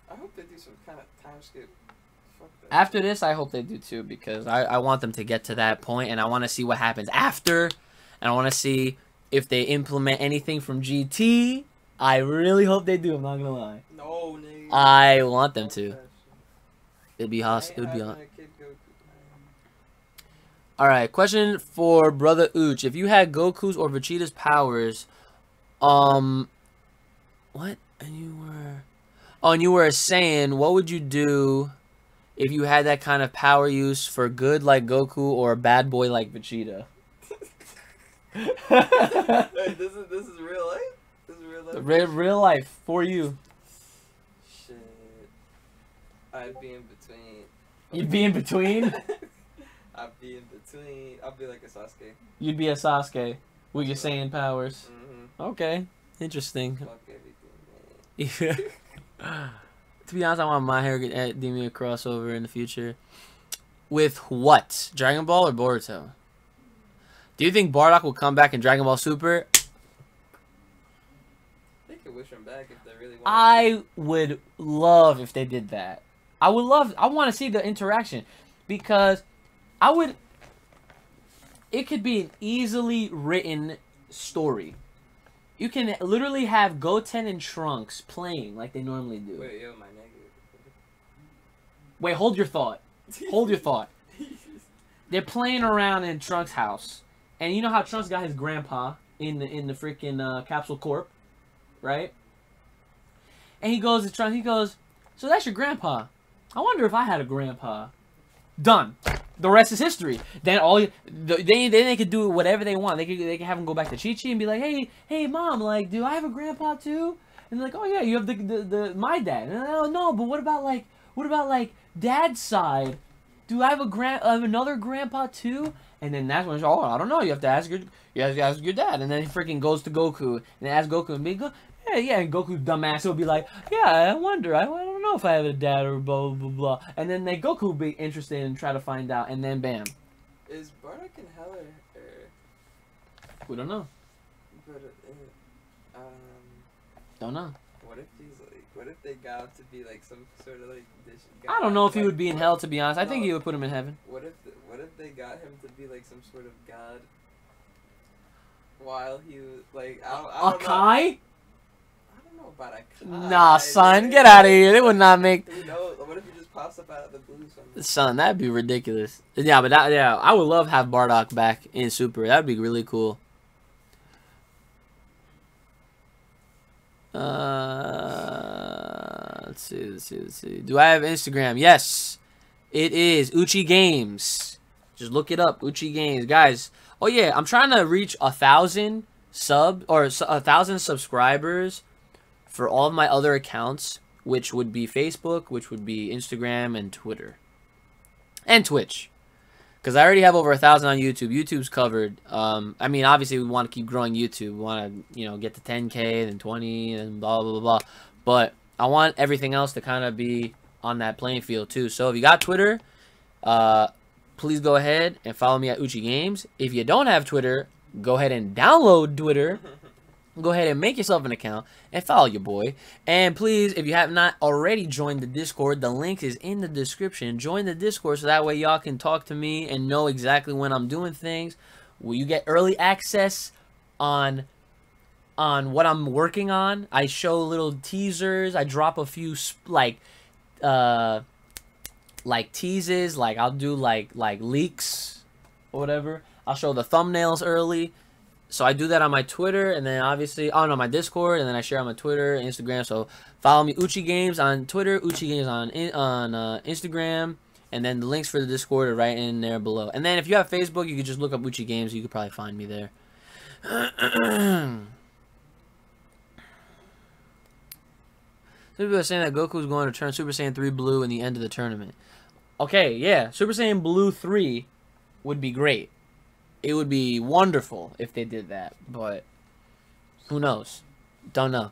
I hope they do some kind of time skip. Fuck that. After this, I hope they do too, because I want them to get to that point, and I want to see what happens after, and I want to see if they implement anything from GT. I really hope they do. I'm not gonna lie. No, nigga. I want them to. It'd be awesome. It would be awesome. All right, question for Brother Ooch. If you had Goku's or Vegeta's powers, what? And you were saying, what would you do if you had that kind of power use for good like Goku or a bad boy like Vegeta? Hey, this is real life? This is real life? Real life for you. Shit. I'd be in between. You'd be in between? I'd be in between. I'd be like a Sasuke. You'd be a Sasuke with your Saiyan powers. Mm-hmm. Okay, interesting. Fuck everything, man. Yeah. To be honest, I want My Hero Academia crossover in the future. With what? Dragon Ball or Boruto? Do you think Bardock will come back in Dragon Ball Super? They could wish him back if they really want. I would love if they did that. I want to see the interaction, because it could be an easily written story. You can literally have Goten and Trunks playing like they normally do. Wait, yo, my nigga. Wait, hold your thought. Hold your thought. They're playing around in Trunks' house, and you know how Trunks got his grandpa in the freaking Capsule Corp, right? And he goes to Trunks. He goes, "So that's your grandpa? I wonder if I had a grandpa." Done. The rest is history. Then they could do whatever they want. They could have him go back to Chi-Chi and be like, hey, mom, like, do I have a grandpa too? And they're like, oh yeah, you have the my dad. And I don't know, but what about like dad's side? Do I have another grandpa too? And then that's when it's, oh, I don't know. You have to ask your dad. And then he freaking goes to Goku and asks Goku and be go, yeah. And Goku's dumbass will be like, yeah, I wonder. I don't know if I have a dad or blah blah blah. And then Goku will be interested and try to find out. And then bam. Is Bardock in hell or We don't know. But Don't know. what if he's like? What if they got him to be like some sort of like this? I don't know if he like, would be in hell, to be honest. I think he would put him in heaven. What if they got him to be like some sort of god? While he was like, I don't know. Kai? I don't know about a Kai. Nah, son, get out of here. They would not make. Who knows? What if he just pops up out of the blue? Son, that'd be ridiculous. Yeah, but I would love to have Bardock back in Super. That'd be really cool. Let's see. Do I have Instagram? Yes, it is Uchi Games. Just look it up, Uchi Games, guys. Oh yeah, I'm trying to reach 1,000 subscribers for all of my other accounts, which would be Facebook, which would be Instagram and Twitter, and Twitch. Because I already have over 1,000 on YouTube. YouTube's covered. I mean, obviously, we want to keep growing YouTube. We want to, get to 10K, then 20, and blah, blah, blah, blah. But I want everything else to kind of be on that playing field, too. So if you got Twitter, please go ahead and follow me at Uchi Games. If you don't have Twitter, go ahead and download Twitter. Go ahead and make yourself an account and follow your boy. And please, if you have not already joined the Discord, the link is in the description. Join the Discord so that way y'all can talk to me and know exactly when I'm doing things. Will you get early access on what I'm working on? I show little teasers. I drop a few like teases. Like I'll do like leaks or whatever. I'll show the thumbnails early. So I do that on my Twitter, and then obviously on my Discord, and then I share on my Twitter, Instagram. So follow me, Uchi Games on Twitter, Uchi Games on Instagram, and then the links for the Discord are right in there below. And then if you have Facebook, you can just look up Uchi Games. You could probably find me there. Some people are saying that Goku's going to turn Super Saiyan 3 blue in the end of the tournament. Okay, yeah, Super Saiyan Blue 3 would be great. It would be wonderful if they did that, but who knows? Don't know.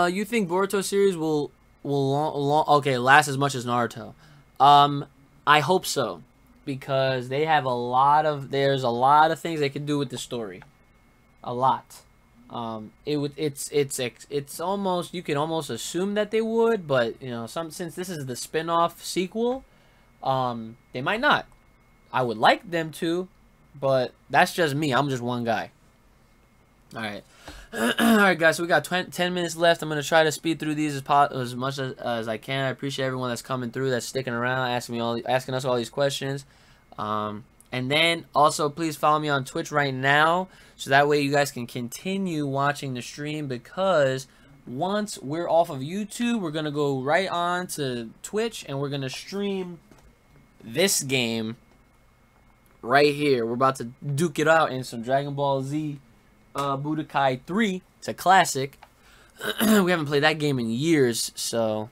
You think Boruto series will last as much as Naruto? I hope so, because they have there's a lot of things they could do with the story, a lot. It's almost, you can almost assume that they would, but since this is the spin-off sequel, they might not. I would like them to, but that's just me. I'm just one guy. All right. All right, guys. So we got 10 minutes left. I'm going to try to speed through these as much as I can. I appreciate everyone that's coming through, that's sticking around, asking us all these questions. And then also, please follow me on Twitch right now, so that way you guys can continue watching the stream, because once we're off of YouTube, we're going to go right on to Twitch, and we're going to stream this game right here. We're about to duke it out in some Dragon Ball Z Budokai 3. It's a classic. We haven't played that game in years, so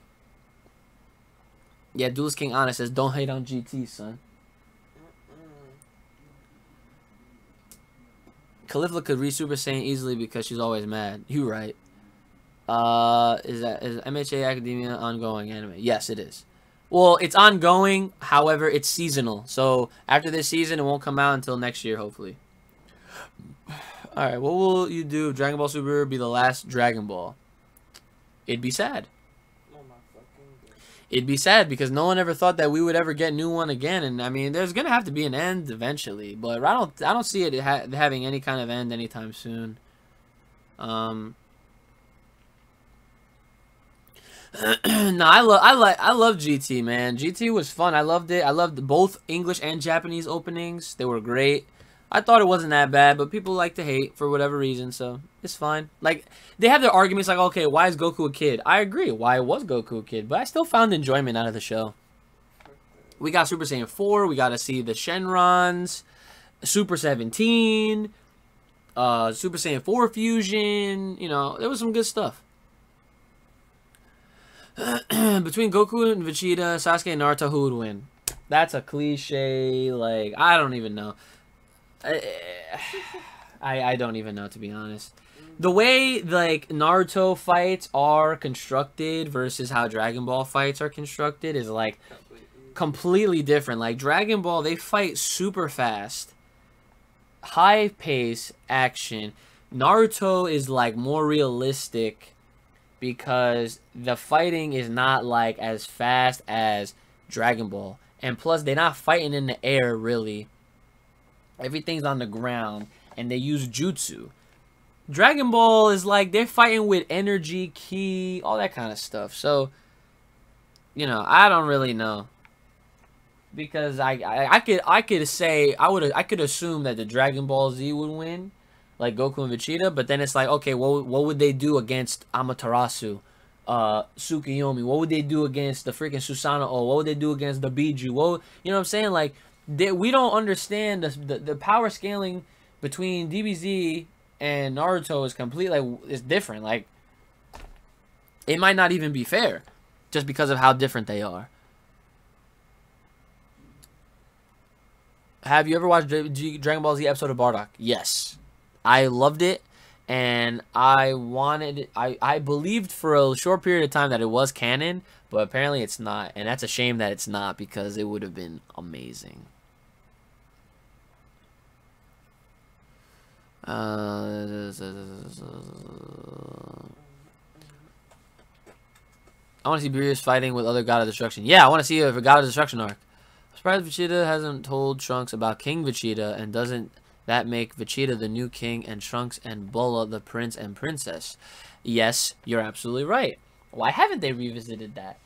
yeah. Duelist King Honest says, don't hate on GT, son. Caulifla could read Super Saiyan easily because she's always mad. You right. Is MHA Academia ongoing anime? Yes, it is. Well, it's ongoing, however, it's seasonal. So, after this season, it won't come out until next year, hopefully. Alright, what will you do if Dragon Ball Super be the last Dragon Ball? It'd be sad. Oh my fucking God. It'd be sad, because no one ever thought that we would ever get new one again. And, I mean, there's going to have to be an end eventually. But I don't see it having any kind of end anytime soon. No, I love GT, man. GT was fun. I loved it. I loved both English and Japanese openings. They were great. I thought it wasn't that bad, but people like to hate for whatever reason, so it's fine. Like, they have their arguments like, okay, why is Goku a kid? I agree, why was Goku a kid? But I still found enjoyment out of the show. We got Super Saiyan 4. We got to see the Shenrons, Super 17. Super Saiyan 4 fusion. You know, there was some good stuff. Between Goku and Vegeta, Sasuke and Naruto, who would win? That's a cliche. Like, I don't even know. I don't even know, to be honest. The way like Naruto fights are constructed versus how Dragon Ball fights are constructed is like completely different. Like Dragon Ball, they fight super fast, high pace action. Naruto is like more realistic because the fighting is not like as fast as Dragon Ball, and plus they're not fighting in the air really. Everything's on the ground, and they use jutsu. Dragon Ball is like they're fighting with energy, ki, all that kind of stuff. So, you know, I don't really know because I could say I could assume that the Dragon Ball Z would win, like Goku and Vegeta. But then it's like, okay, what would they do against Amaterasu, Tsukuyomi? What would they do against the freaking Susanoo? What would they do against the Biju? You know what I'm saying? Like, we don't understand the power scaling between DBZ and Naruto is completely is different. Like, it might not even be fair just because of how different they are. Have you ever watched Dragon Ball Z episode of Bardock? Yes, I loved it, and I believed for a short period of time that it was canon, but apparently it's not, and that's a shame that it's not because it would have been amazing. I want to see Beerus fighting with other God of Destruction. Yeah, I want to see a God of Destruction arc. I'm surprised Vegeta hasn't told Trunks about King Vegeta, and doesn't that make Vegeta the new king and Trunks and Bulla the prince and princess? Yes, you're absolutely right. Why haven't they revisited that?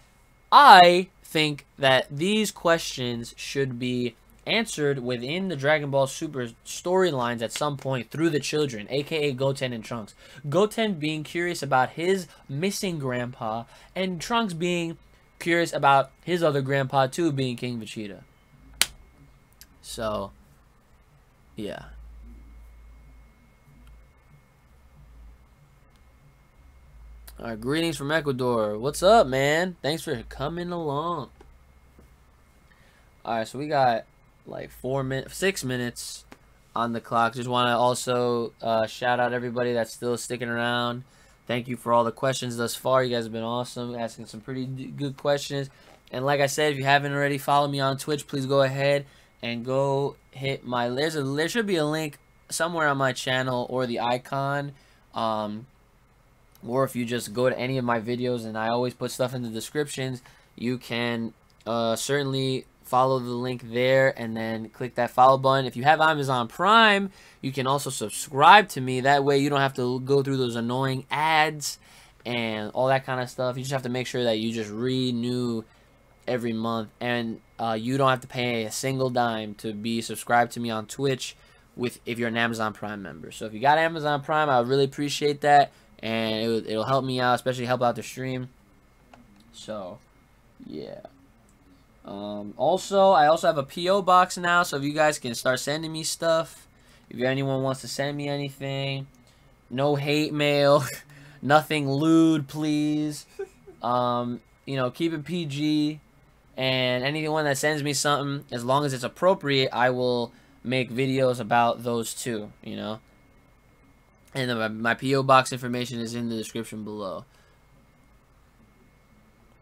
I think that these questions should be answered within the Dragon Ball Super storylines at some point through the children, aka Goten and Trunks. Goten being curious about his missing grandpa, and Trunks being curious about his other grandpa too, being King Vegeta. So, yeah. Alright, greetings from Ecuador. What's up, man? Thanks for coming along. Alright, so we got like 6 minutes on the clock. Just want to also shout out everybody that's still sticking around. Thank you for all the questions thus far. You guys have been awesome, asking some pretty good questions. And like I said, if you haven't already followed me on Twitch, please go ahead and go hit my there should be a link somewhere on my channel or the icon, or if you just go to any of my videos, and I always put stuff in the descriptions, you can certainly follow the link there and then click that follow button. If you have Amazon Prime, you can also subscribe to me. That way you don't have to go through those annoying ads and all that kind of stuff. You just have to make sure that you just renew every month, and you don't have to pay a single dime to be subscribed to me on Twitch if you're an Amazon Prime member. So if you got Amazon Prime, I would really appreciate that, and it'll help me out, especially help out the stream. So yeah. I also have a PO box now, so if you guys can start sending me stuff, if anyone wants to send me anything, no hate mail, nothing lewd, please. You know, keep it PG, and anyone that sends me something, as long as it's appropriate, I will make videos about those too, you know. And my PO box information is in the description below.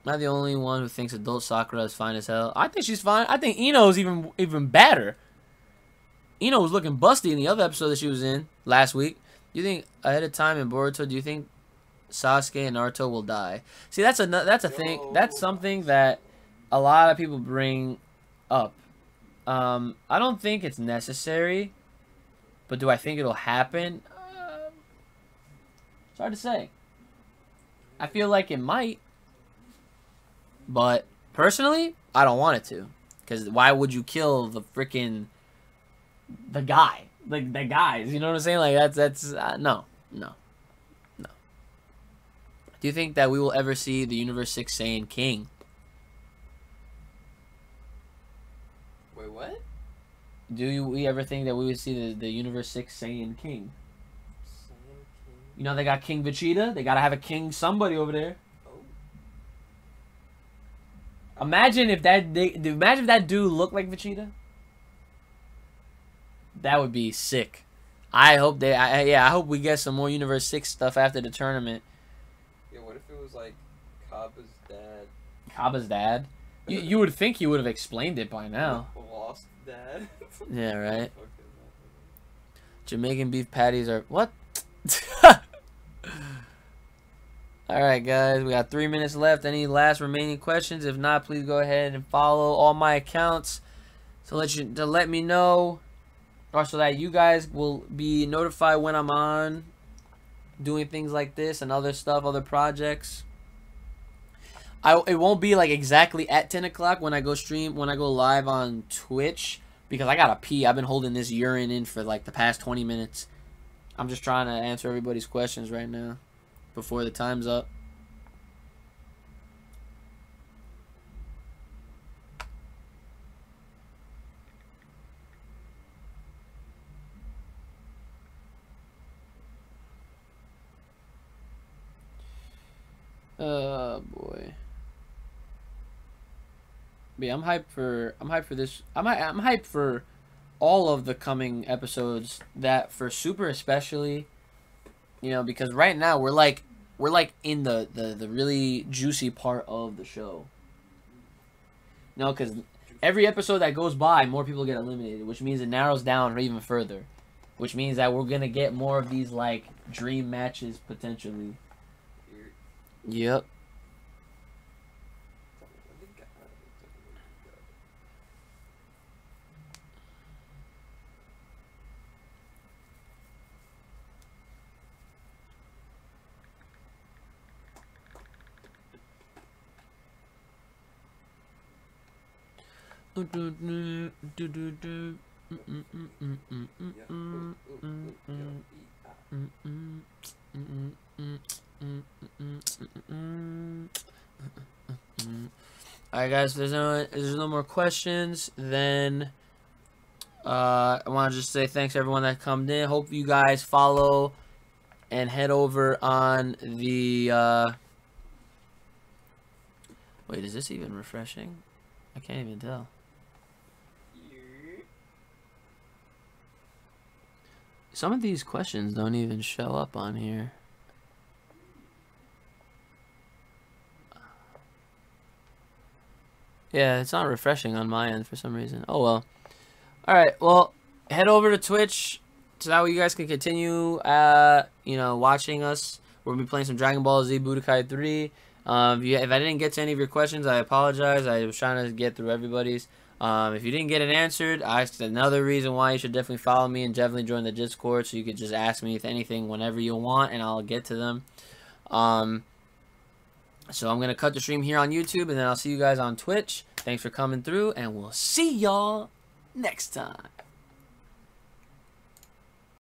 Not the only one who thinks adult Sakura is fine as hell. I think she's fine. I think Ino's even badder. Ino was looking busty in the other episode that she was in last week. Do you think ahead of time in Boruto, do you think Sasuke and Naruto will die? See, that's a thing. That's something that a lot of people bring up. I don't think it's necessary, but do I think it'll happen? It's hard to say. I feel like it might. But personally, I don't want it to, because why would you kill the freaking guy, like the guys? You know what I'm saying? Like that's no. Do you think that we will ever see the Universe 6 Saiyan King? Wait, what? Do we ever think that we would see the Universe 6 Saiyan King? You know they got King Vegeta. They gotta have a King somebody over there. Imagine if that dude looked like Vegeta. That would be sick. I hope I hope we get some more Universe 6 stuff after the tournament. Yeah, what if it was like Cabba's dad? Cabba's dad? You would think he would have explained it by now. Lost dad. Yeah, right. Jamaican beef patties are what? Alright guys, we got 3 minutes left. Any last remaining questions? If not, please go ahead and follow all my accounts to let me know, or so that you guys will be notified when I'm on doing things like this and other stuff, other projects. It won't be like exactly at 10 o'clock when I go live on Twitch, because I gotta pee. I've been holding this urine in for like the past 20 minutes. I'm just trying to answer everybody's questions right now before the time's up. Oh boy. But yeah, I'm hyped for this. I'm hyped for all of the coming episodes, that for Super especially. You know, because right now we're like in the really juicy part of the show. You know, because every episode that goes by, more people get eliminated, which means it narrows down even further. Which means that we're gonna get more of these like dream matches potentially. Yep. Alright guys, if there's no more questions, then I want to just say thanks to everyone that come in. Hope you guys follow and head over on the wait, is this even refreshing? I can't even tell. Some of these questions don't even show up on here. Yeah, it's not refreshing on my end for some reason. Oh well. Alright, well, head over to Twitch so that way you guys can continue you know, watching us. We'll be playing some Dragon Ball Z Budokai 3. If I didn't get to any of your questions, I apologize. I was trying to get through everybody's. If you didn't get it answered, that's another reason why you should definitely follow me and definitely join the Discord, so you could just ask me anything whenever you want, and I'll get to them. So I'm going to cut the stream here on YouTube, and then I'll see you guys on Twitch. Thanks for coming through, and we'll see y'all next time.